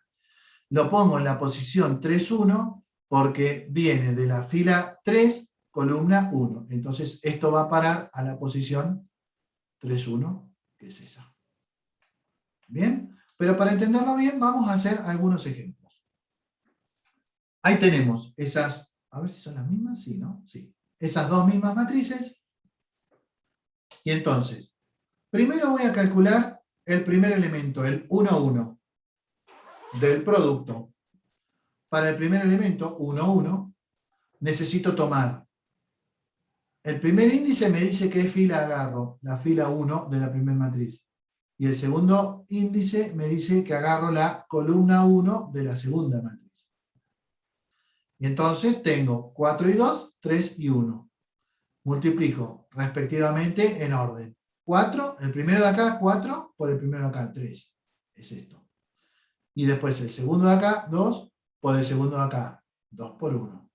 Lo pongo en la posición 3-1 porque viene de la fila 3, columna 1. Entonces esto va a parar a la posición 3-1, que es esa. ¿Bien? Pero para entenderlo bien, vamos a hacer algunos ejemplos. Ahí tenemos esas, a ver si son las mismas, sí, ¿no? Sí. Esas dos mismas matrices. Y entonces, primero voy a calcular el primer elemento, el 1, 1, del producto. Para el primer elemento, 1, 1, necesito tomar. El primer índice me dice qué fila agarro, la fila 1 de la primera matriz. Y el segundo índice me dice que agarro la columna 1 de la segunda matriz. Y entonces tengo 4 y 2, 3 y 1. Multiplico respectivamente en orden. 4, el primero de acá, 4, por el primero de acá, 3. Es esto. Y después el segundo de acá, 2, por el segundo de acá, 2 por 1.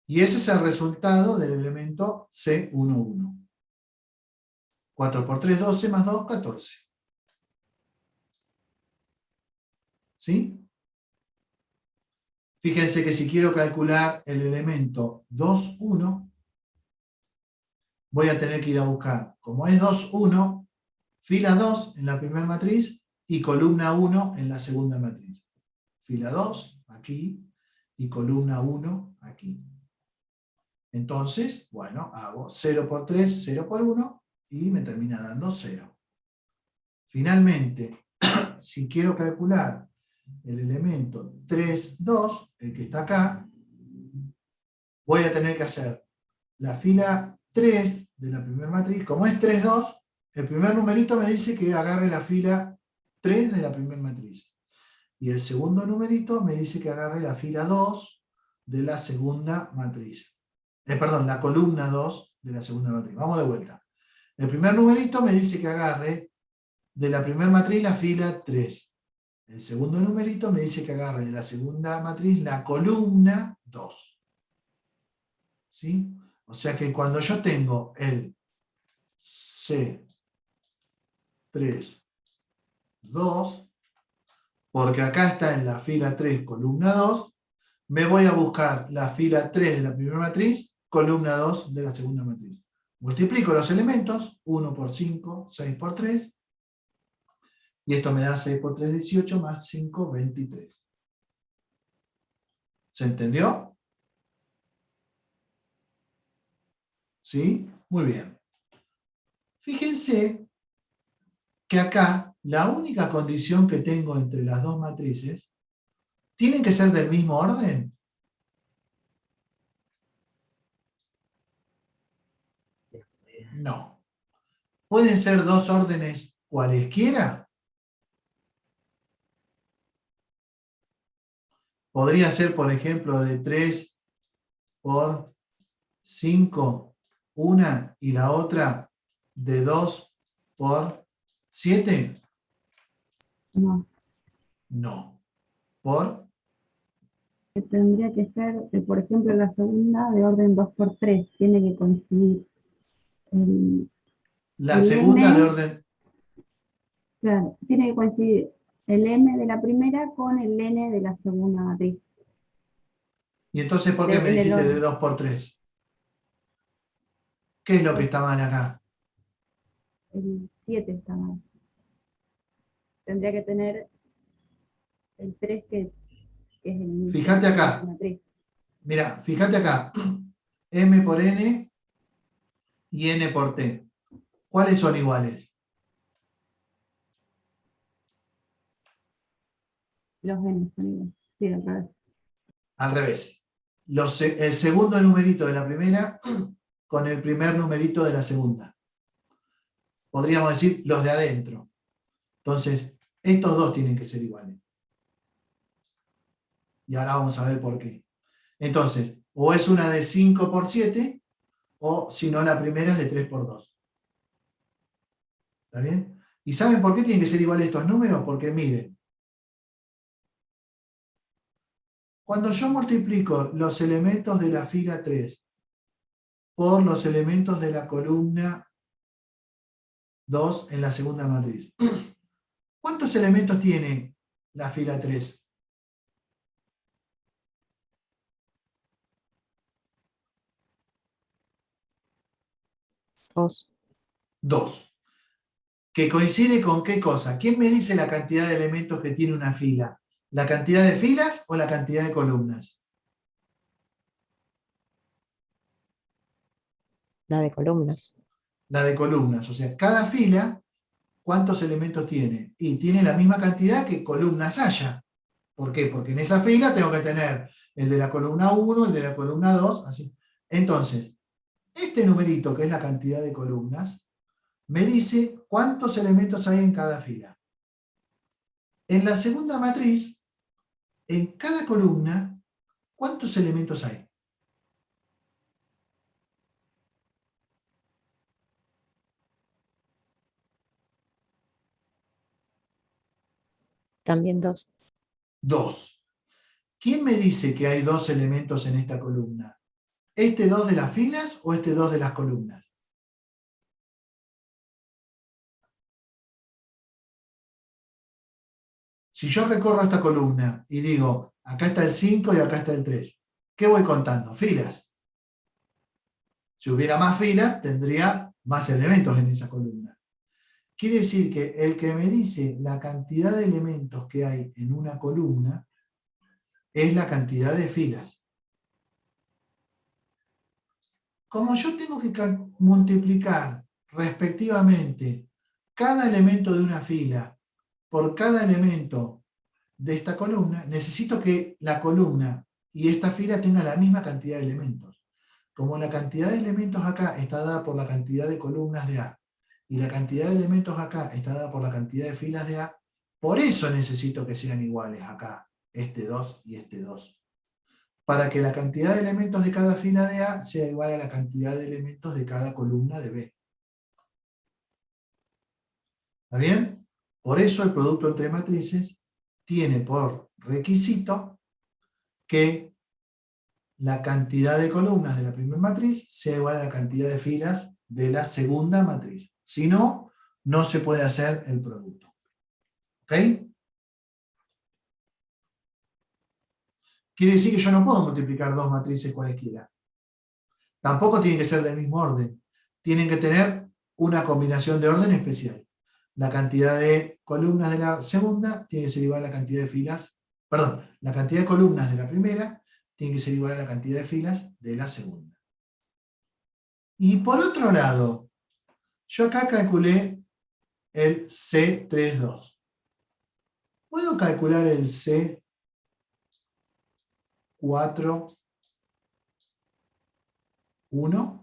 Y ese es el resultado del elemento C11. 4 por 3, 12, más 2, 14. ¿Sí? Fíjense que si quiero calcular el elemento 2, 1, voy a tener que ir a buscar, como es 2, 1, fila 2 en la primera matriz y columna 1 en la segunda matriz. Fila 2 aquí y columna 1 aquí. Entonces, bueno, hago 0 por 3, 0 por 1 y me termina dando 0. Finalmente, si quiero calcular el elemento 3, 2, el que está acá, voy a tener que hacer la fila 3 de la primera matriz. Como es 3, 2, el primer numerito me dice que agarre la fila 3 de la primera matriz. Y el segundo numerito me dice que agarre la fila 2 de la segunda matriz. Perdón, la columna 2 de la segunda matriz. Vamos de vuelta. El primer numerito me dice que agarre de la primera matriz la fila 3. El segundo numerito me dice que agarre de la segunda matriz la columna 2. ¿Sí? O sea que cuando yo tengo el C3, 2, porque acá está en la fila 3, columna 2, me voy a buscar la fila 3 de la primera matriz, columna 2 de la segunda matriz. Multiplico los elementos, 1 por 5, 6 por 3, y esto me da 6 por 3, 18, más 5, 23. ¿Se entendió? ¿Sí? Muy bien. Fíjense que acá la única condición que tengo entre las dos matrices, ¿tienen que ser del mismo orden? No. ¿Pueden ser dos órdenes cualesquiera? Podría ser, por ejemplo, de 3 por 5, una, y la otra de 2 por 7. No. No. ¿Por? que tendría que ser, por ejemplo, la segunda de orden 2 por 3 tiene que coincidir el, La el segunda de M, orden, claro, tiene que coincidir el M de la primera con el N de la segunda matriz. y entonces, ¿por qué me En el dijiste de orden. 2 por 3? ¿Qué es lo que está mal acá? El 7 está mal. Tendría que tener el 3 que es el inicial Fíjate de esa acá, matriz. mira, fíjate acá, M por N y N por T. ¿Cuáles son iguales? Los N son iguales. Sí, al revés. Al revés. El segundo numerito de la primera con el primer numerito de la segunda. Podríamos decir los de adentro. Entonces, estos dos tienen que ser iguales. Y ahora vamos a ver por qué. Entonces, o es una de 5 por 7, o si no, la primera es de 3 por 2. ¿Está bien? ¿Y saben por qué tienen que ser iguales estos números? Porque miren, cuando yo multiplico los elementos de la fila 3 por los elementos de la columna 2 en la segunda matriz, ¿cuántos elementos tiene la fila 3? 2. 2. ¿Que coincide con qué cosa? ¿Quién me dice la cantidad de elementos que tiene una fila? ¿La cantidad de filas o la cantidad de columnas? La de columnas. La de columnas. O sea, cada fila, ¿cuántos elementos tiene? Y tiene la misma cantidad que columnas haya. ¿Por qué? Porque en esa fila tengo que tener el de la columna 1, el de la columna 2, así. Entonces, este numerito, que es la cantidad de columnas, me dice cuántos elementos hay en cada fila. En la segunda matriz, en cada columna, ¿cuántos elementos hay? También 2. 2. ¿Quién me dice que hay dos elementos en esta columna? ¿Este 2 de las filas o este 2 de las columnas? Si yo recorro esta columna y digo, acá está el 5 y acá está el 3, ¿qué voy contando? Filas. Si hubiera más filas, tendría más elementos en esa columna. Quiere decir que el que me dice la cantidad de elementos que hay en una columna es la cantidad de filas. Como yo tengo que multiplicar respectivamente cada elemento de una fila por cada elemento de esta columna, necesito que la columna y esta fila tengan la misma cantidad de elementos. Como la cantidad de elementos acá está dada por la cantidad de columnas de A, y la cantidad de elementos acá está dada por la cantidad de filas de A, por eso necesito que sean iguales acá, este 2 y este 2. Para que la cantidad de elementos de cada fila de A sea igual a la cantidad de elementos de cada columna de B. ¿Está bien? Por eso el producto entre matrices tiene por requisito que la cantidad de columnas de la primera matriz sea igual a la cantidad de filas de la segunda matriz. Si no, no se puede hacer el producto. ¿Ok? Quiere decir que yo no puedo multiplicar dos matrices cualesquiera. Tampoco tienen que ser del mismo orden. Tienen que tener una combinación de orden especial. La cantidad de columnas de la segunda tiene que ser igual a la cantidad de filas, perdón, la cantidad de columnas de la primera tiene que ser igual a la cantidad de filas de la segunda. Y por otro lado, yo acá calculé el C32. ¿Puedo calcular el C41?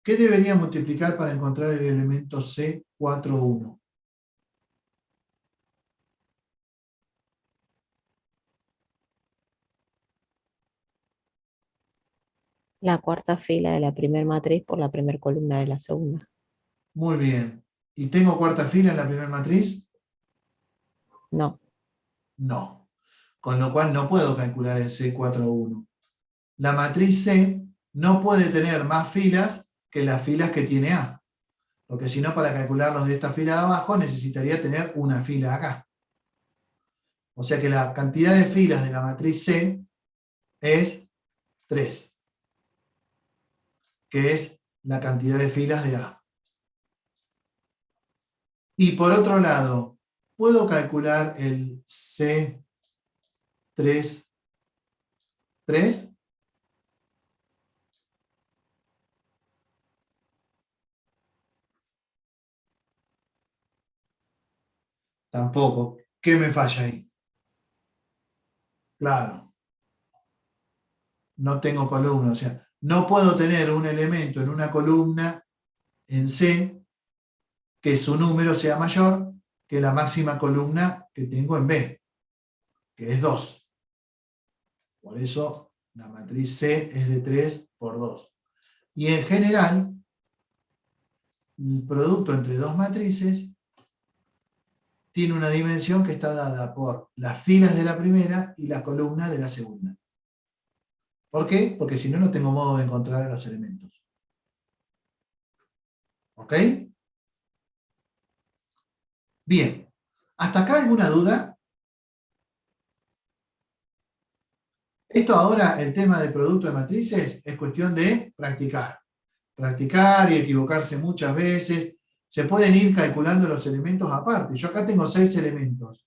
¿Qué debería multiplicar para encontrar el elemento C41? La cuarta fila de la primera matriz por la primera columna de la segunda. Muy bien. ¿Y tengo cuarta fila en la primera matriz? No. No. Con lo cual no puedo calcular el C4-1. La matriz C no puede tener más filas que las filas que tiene A. Porque si no, para calcularlos de esta fila de abajo, necesitaría tener una fila acá. O sea que la cantidad de filas de la matriz C es 3, que es la cantidad de filas de A. Y por otro lado, ¿puedo calcular el C3, 3? Tampoco. ¿Qué me falla ahí? Claro. No tengo columna. O sea, no puedo tener un elemento en una columna en C que su número sea mayor que la máxima columna que tengo en B, que es 2. Por eso la matriz C es de 3 por 2. Y en general, el producto entre dos matrices tiene una dimensión que está dada por las filas de la primera y las columnas de la segunda. ¿Por qué? Porque si no, no tengo modo de encontrar los elementos. ¿Ok? Bien. ¿Hasta acá alguna duda? Esto ahora, el tema de producto de matrices, es cuestión de practicar. Practicar y equivocarse muchas veces. Se pueden ir calculando los elementos aparte. Yo acá tengo 6 elementos.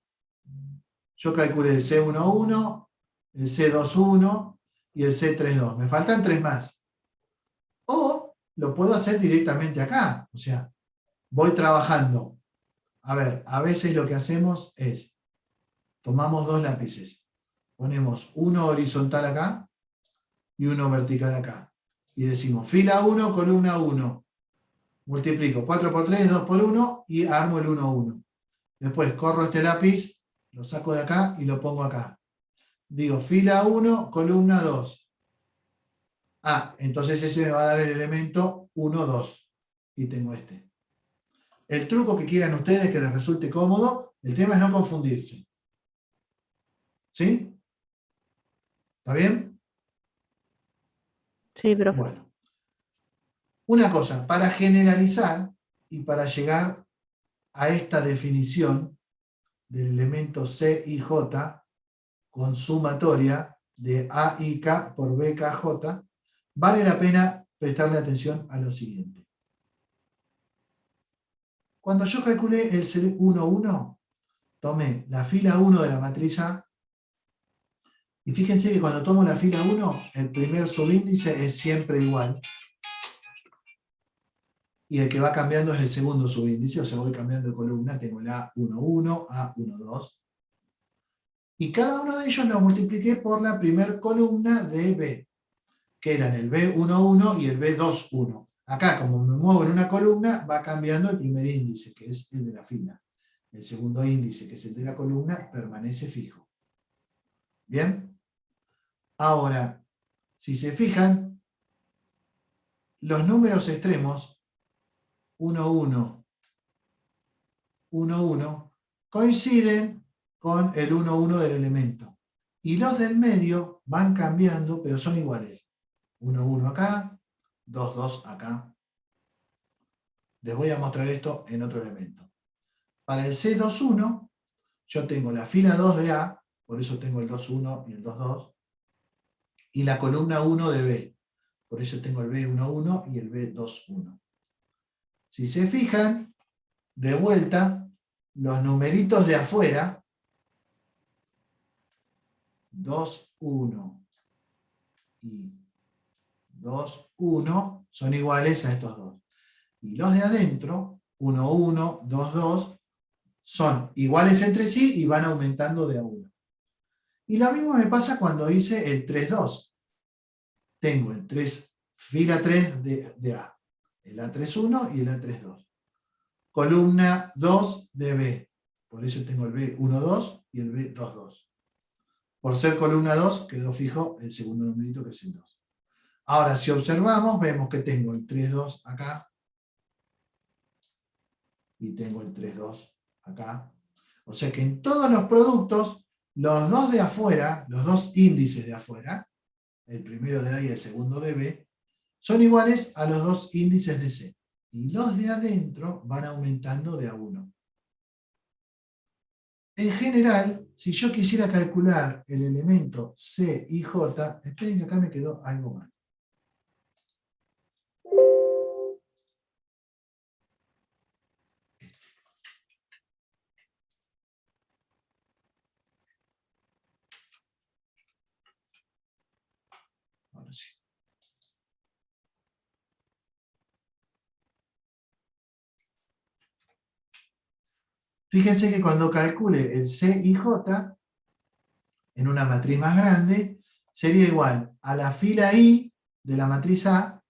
Yo calculé el C11, el C21 y el C32. Me faltan 3 más. O lo puedo hacer directamente acá. O sea, voy trabajando. A ver, a veces lo que hacemos es, tomamos 2 lápices. Ponemos uno horizontal acá y uno vertical acá. Y decimos fila 1, columna 1. Multiplico 4 por 3, 2 por 1 y armo el 1, 1. Después corro este lápiz, lo saco de acá y lo pongo acá. Digo fila 1, columna 2. Ah, entonces ese me va a dar el elemento 1, 2. Y tengo este. El truco que quieran ustedes que les resulte cómodo, el tema es no confundirse. ¿Sí? ¿Está bien? Sí, profe. Bueno. Una cosa, para generalizar y para llegar a esta definición del elemento C y J con sumatoria de A y K por BKJ, vale la pena prestarle atención a lo siguiente. Cuando yo calculé el C11, tomé la fila 1 de la matriz A, y fíjense que cuando tomo la fila 1, el primer subíndice es siempre igual. Y el que va cambiando es el segundo subíndice, o sea, voy cambiando de columna, tengo el A11, A12. Y cada uno de ellos lo multipliqué por la primera columna de B, que eran el B11 y el B21. Acá, como me muevo en una columna, va cambiando el primer índice, que es el de la fila. El segundo índice, que es el de la columna, permanece fijo. ¿Bien? Ahora, si se fijan, los números extremos, 1, 1, 1, 1, coinciden con el 1, 1 del elemento. Y los del medio van cambiando, pero son iguales. 1, 1 acá, 2, 2 acá. Les voy a mostrar esto en otro elemento. Para el C21, yo tengo la fila 2 de A, por eso tengo el 2, 1 y el 2, 2, y la columna 1 de B, por eso tengo el B1, 1 y el B2, 1. Si se fijan, de vuelta, los numeritos de afuera, 2, 1 y 2, 1, son iguales a estos dos. Y los de adentro, 1, 1, 2, 2, son iguales entre sí y van aumentando de a 1. Y lo mismo me pasa cuando hice el 3, 2. Tengo el 3, fila 3 de A, el A31 y el A32. Columna 2 de B, por eso tengo el B12 y el B22. Por ser columna 2 quedó fijo el segundo numerito, que es el 2. Ahora, si observamos, vemos que tengo el 3, 2 acá, y tengo el 3, 2 acá. O sea que en todos los productos, los dos de afuera, los dos índices de afuera, el primero de A y el segundo de B, son iguales a los dos índices de C. Y los de adentro van aumentando de a 1. En general, si yo quisiera calcular el elemento C y J, esperen que acá me quedó algo mal. Ahora sí. Fíjense que cuando calcule el C y J, en una matriz más grande, sería igual a la fila I de la matriz A,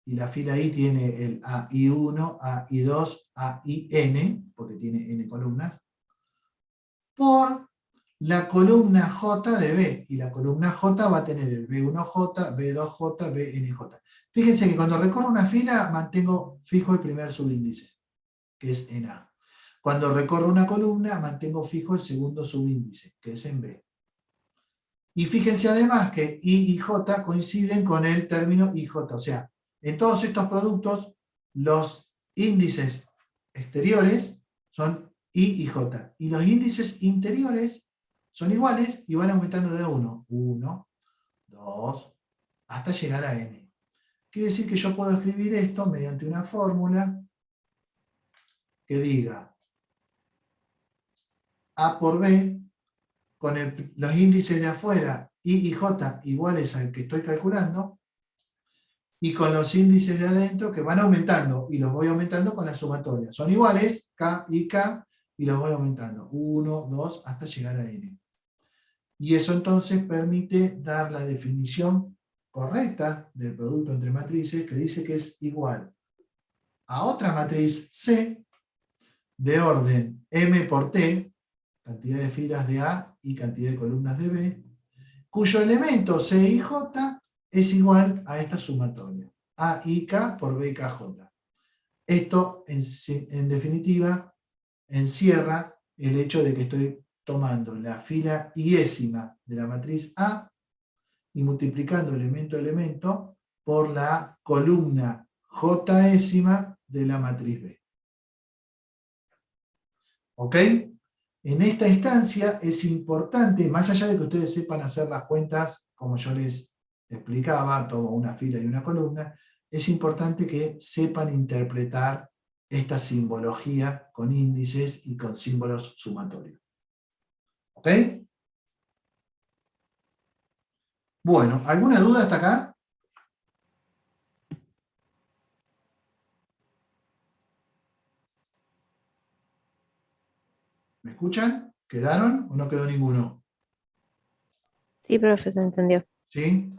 y la fila I tiene el AI1, AI2, AIN, porque tiene n columnas, por la columna J de B, y la columna J va a tener el B1J, B2J, BNJ. Fíjense que cuando recorro una fila mantengo fijo el primer subíndice, que es en A. Cuando recorro una columna mantengo fijo el segundo subíndice, que es en B. Y fíjense además que I y J coinciden con el término IJ. O sea, en todos estos productos, los índices exteriores son I y J. Y los índices interiores son iguales y van aumentando de a 1. 1, 2, hasta llegar a n. Quiere decir que yo puedo escribir esto mediante una fórmula que diga A por B con los índices de afuera, I y J, iguales al que estoy calculando, y con los índices de adentro que van aumentando, y los voy aumentando con la sumatoria. Son iguales, K y K, y los voy aumentando. 1, 2, hasta llegar a N. Y eso entonces permite dar la definición correcta del producto entre matrices, que dice que es igual a otra matriz C, de orden M por T, cantidad de filas de A y cantidad de columnas de B, cuyo elemento C y J es igual a esta sumatoria, A y K por B y KJ. Esto, en definitiva, encierra el hecho de que estoy tomando la fila iésima de la matriz A y multiplicando elemento a elemento por la columna Jésima de la matriz B. ¿Ok? En esta instancia es importante, más allá de que ustedes sepan hacer las cuentas, como yo les explicaba, tomo una fila y una columna, es importante que sepan interpretar esta simbología con índices y con símbolos sumatorios. ¿Ok? Bueno, ¿alguna duda hasta acá? ¿Me escuchan? ¿Quedaron o no quedó ninguno? Sí, profe, se entendió. ¿Sí?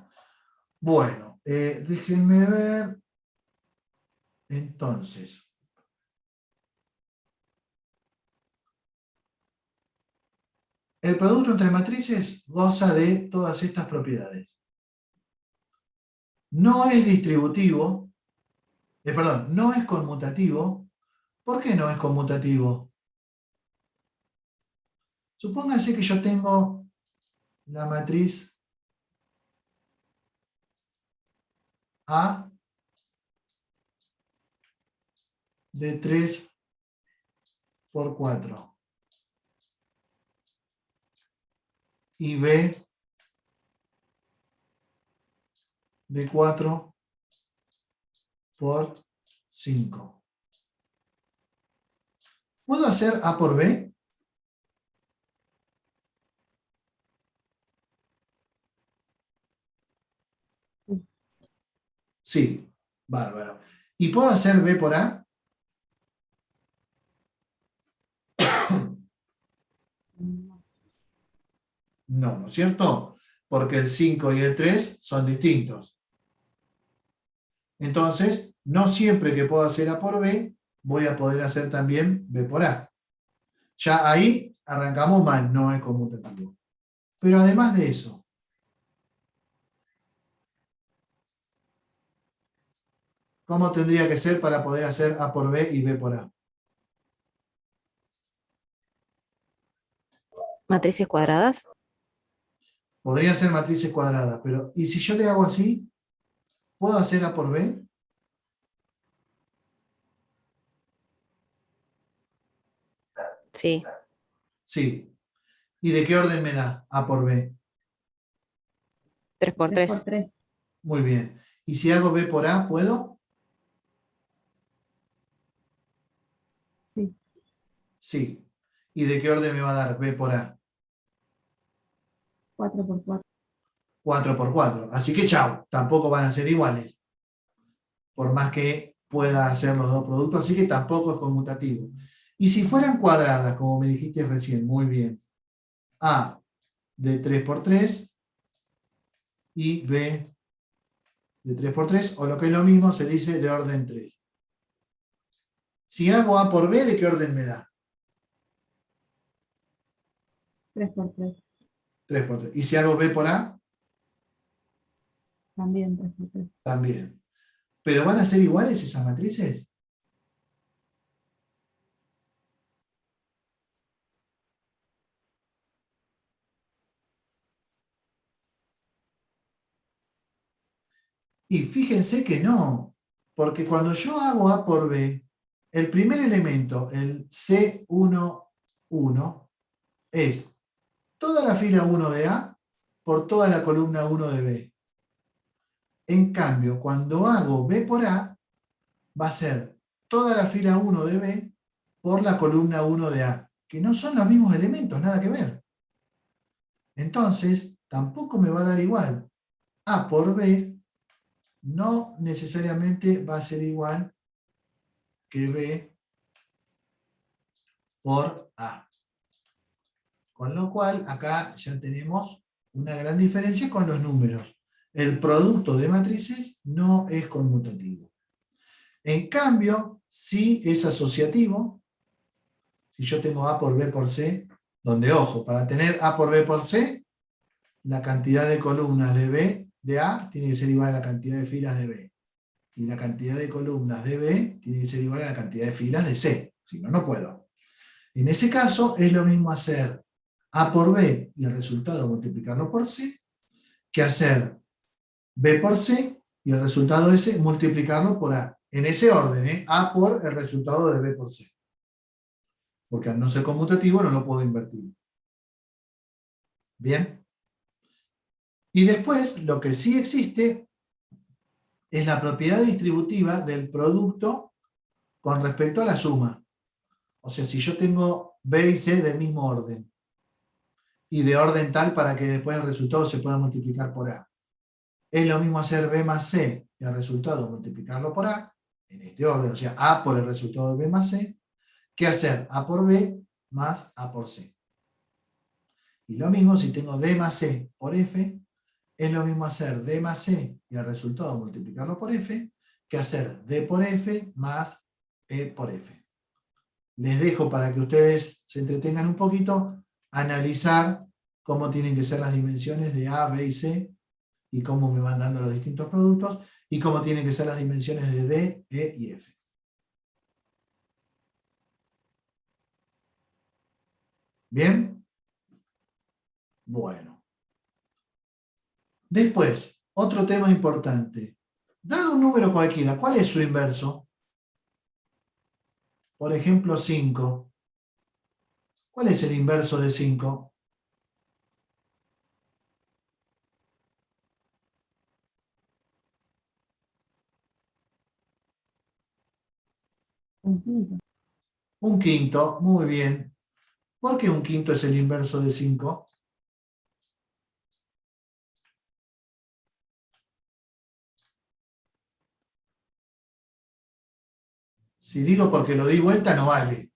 Bueno, déjenme ver. Entonces, el producto entre matrices goza de todas estas propiedades. No es distributivo, perdón, no es conmutativo. ¿Por qué no es conmutativo? Supónganse que yo tengo la matriz A de 3 por 4 y B de 4 por 5. ¿Puedo hacer A por B? Sí, bárbaro. ¿Y puedo hacer B por A? No, ¿no es cierto? Porque el 5 y el 3 son distintos. Entonces, no siempre que puedo hacer A por B, voy a poder hacer también B por A. Ya ahí arrancamos mal, no es conmutativo. Pero además de eso, ¿cómo tendría que ser para poder hacer A por B y B por A? Matrices cuadradas. Podrían ser matrices cuadradas, pero ¿y si yo le hago así? ¿Puedo hacer A por B? Sí, Sí. ¿Y de qué orden me da A por B? 3 por 3 por 3. 3. Muy bien. ¿Y si hago B por A, puedo? Sí. Sí. ¿Y de qué orden me va a dar B por A? 4 por 4. 4 por 4. Así que chao, tampoco van a ser iguales. Por más que pueda hacer los dos productos, así que tampoco es conmutativo. Y si fueran cuadradas, como me dijiste recién, muy bien. A de 3 por 3 y B de 3 por 3, o lo que es lo mismo, se dice de orden 3. Si hago A por B, ¿de qué orden me da? 3 por 3. 3 por 3. ¿Y si hago B por A? También 3 por 3. También. ¿Pero van a ser iguales esas matrices? Y fíjense que no, porque cuando yo hago A por B, el primer elemento, el C11, es toda la fila 1 de A por toda la columna 1 de B. En cambio, cuando hago B por A, va a ser toda la fila 1 de B por la columna 1 de A, que no son los mismos elementos, nada que ver. Entonces, tampoco me va a dar igual. A por B no necesariamente va a ser igual que B por A. Con lo cual, acá ya tenemos una gran diferencia con los números. El producto de matrices no es conmutativo. En cambio, sí es asociativo. Si yo tengo A por B por C, donde, ojo, para tener A por B por C, la cantidad de columnas de B de A tiene que ser igual a la cantidad de filas de B. Y la cantidad de columnas de B tiene que ser igual a la cantidad de filas de C. Si no, no puedo. En ese caso, es lo mismo hacer A por B y el resultado multiplicarlo por C, que hacer B por C y el resultado de C multiplicarlo por A. En ese orden, A por el resultado de B por C. Porque al no ser conmutativo no lo puedo invertir. Bien. Y después, lo que sí existe es la propiedad distributiva del producto con respecto a la suma. O sea, si yo tengo B y C del mismo orden, y de orden tal para que después el resultado se pueda multiplicar por A. Es lo mismo hacer B más C y el resultado multiplicarlo por A, en este orden, o sea, A por el resultado de B más C, que hacer A por B más A por C. Y lo mismo si tengo D más C por F, es lo mismo hacer D más C y el resultado multiplicarlo por F, que hacer D por F más E por F. Les dejo para que ustedes se entretengan un poquito, analizar cómo tienen que ser las dimensiones de A, B y C, y cómo me van dando los distintos productos, y cómo tienen que ser las dimensiones de D, E y F. ¿Bien? Bueno. Después, otro tema importante. Dado un número cualquiera, ¿cuál es su inverso? Por ejemplo, 5. ¿Cuál es el inverso de 5? Un quinto. Un quinto, muy bien. ¿Por qué un quinto es el inverso de 5? Si digo porque lo di vuelta, no vale.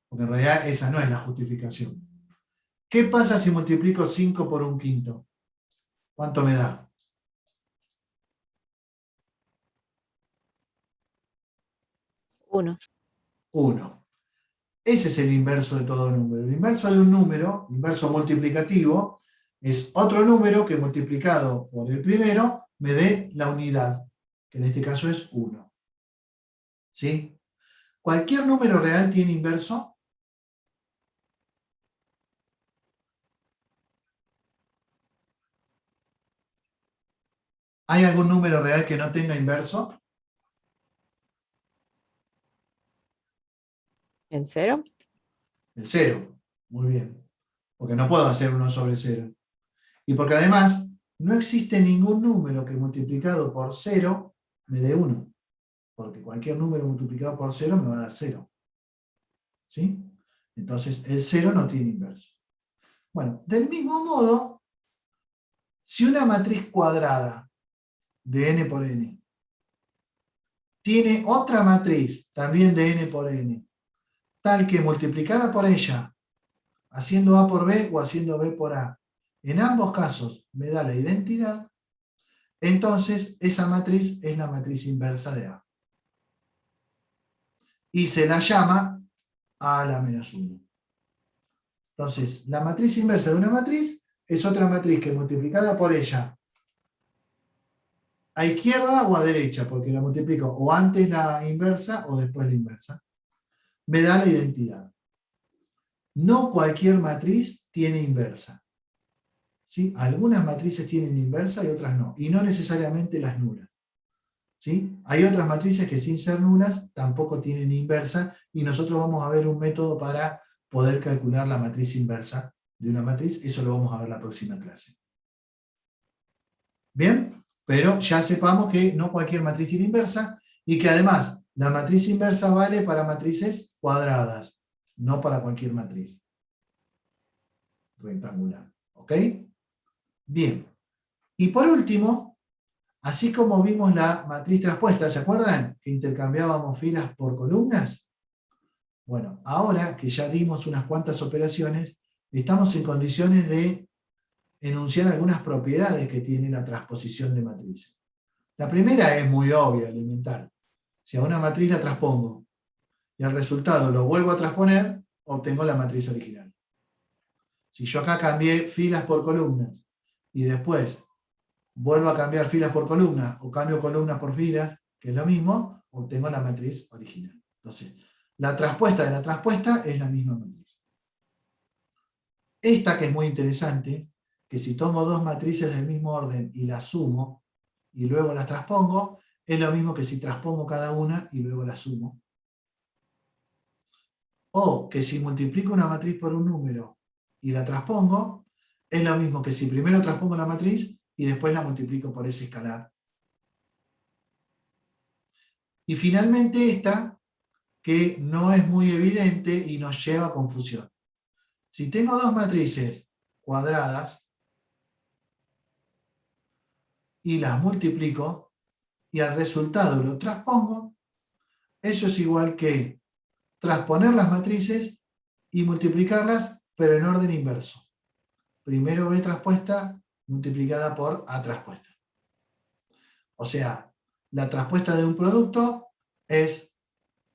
Porque en realidad esa no es la justificación. ¿Qué pasa si multiplico 5 por un quinto? ¿Cuánto me da? 1. 1. Ese es el inverso de todo número. El inverso de un número, inverso multiplicativo, es otro número que multiplicado por el primero me dé la unidad, que en este caso es 1. ¿Sí? ¿Cualquier número real tiene inverso? ¿Hay algún número real que no tenga inverso? ¿En 0? El 0. Muy bien. Porque no puedo hacer 1 sobre 0. Y porque además no existe ningún número que multiplicado por 0 me dé 1. Porque cualquier número multiplicado por 0 me va a dar 0. ¿Sí? Entonces el 0 no tiene inverso. Bueno, del mismo modo, si una matriz cuadrada de n por n tiene otra matriz también de n por n, tal que multiplicada por ella, haciendo A por B o haciendo B por A, en ambos casos me da la identidad, entonces esa matriz es la matriz inversa de A. Y se la llama A a la menos 1. Entonces, la matriz inversa de una matriz es otra matriz que multiplicada por ella a izquierda o a derecha, porque la multiplico o antes la inversa o después la inversa, me da la identidad. No cualquier matriz tiene inversa. ¿Sí? Algunas matrices tienen inversa y otras no, y no necesariamente las nulas. ¿Sí? Hay otras matrices que sin ser nulas tampoco tienen inversa, y nosotros vamos a ver un método para poder calcular la matriz inversa de una matriz. Eso lo vamos a ver la próxima clase. ¿Bien? Pero ya sepamos que no cualquier matriz tiene inversa, y que además la matriz inversa vale para matrices cuadradas, no para cualquier matriz rectangular. ¿Ok? Bien. Y por último, así como vimos la matriz traspuesta, ¿se acuerdan? Que intercambiábamos filas por columnas. Bueno, ahora que ya dimos unas cuantas operaciones, estamos en condiciones de enunciar algunas propiedades que tiene la transposición de matrices. La primera es muy obvia, elemental. Si a una matriz la transpongo y al resultado lo vuelvo a transponer, obtengo la matriz original. Si yo acá cambié filas por columnas y después vuelvo a cambiar filas por columnas o cambio columnas por filas, que es lo mismo, obtengo la matriz original. Entonces, la traspuesta de la traspuesta es la misma matriz. Esta que es muy interesante, que si tomo dos matrices del mismo orden y las sumo y luego las transpongo, es lo mismo que si transpongo cada una y luego las sumo. O que si multiplico una matriz por un número y la transpongo, es lo mismo que si primero transpongo la matriz y después la multiplico por ese escalar. Y finalmente esta, que no es muy evidente y nos lleva a confusión. Si tengo dos matrices cuadradas y las multiplico y al resultado lo transpongo, eso es igual que transponer las matrices y multiplicarlas, pero en orden inverso. Primero B traspuesta multiplicada por A traspuesta. O sea, la traspuesta de un producto es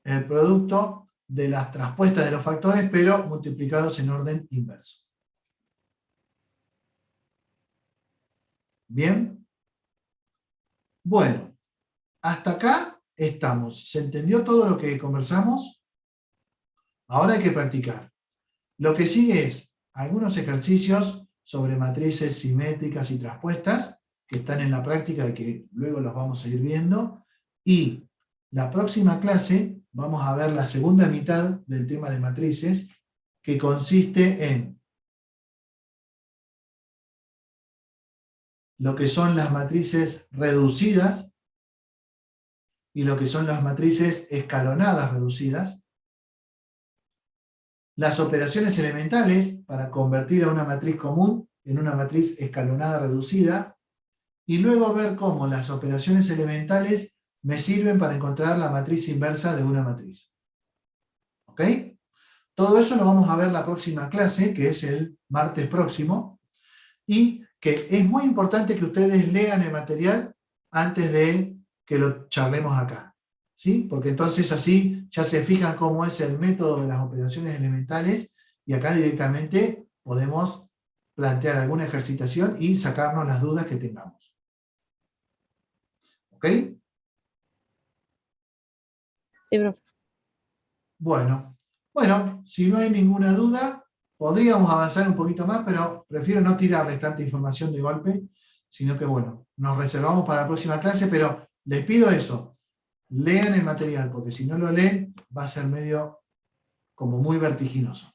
el producto de las traspuestas de los factores, pero multiplicados en orden inverso. ¿Bien? Bueno, hasta acá estamos. ¿Se entendió todo lo que conversamos? Ahora hay que practicar. Lo que sigue es algunos ejercicios sobre matrices simétricas y traspuestas que están en la práctica y que luego los vamos a ir viendo. Y la próxima clase vamos a ver la segunda mitad del tema de matrices, que consiste en lo que son las matrices reducidas y lo que son las matrices escalonadas reducidas, las operaciones elementales para convertir a una matriz común en una matriz escalonada reducida, y luego ver cómo las operaciones elementales me sirven para encontrar la matriz inversa de una matriz. ¿Ok? Todo eso lo vamos a ver la próxima clase, que es el martes próximo, y que es muy importante que ustedes lean el material antes de que lo charlemos acá. ¿Sí? Porque entonces así ya se fijan cómo es el método de las operaciones elementales, y acá directamente podemos plantear alguna ejercitación y sacarnos las dudas que tengamos. ¿Ok? Sí, profe. Bueno, si no hay ninguna duda, podríamos avanzar un poquito más, pero prefiero no tirarles tanta información de golpe, sino que bueno, nos reservamos para la próxima clase, pero les pido eso, lean el material, porque si no lo leen va a ser medio como muy vertiginoso.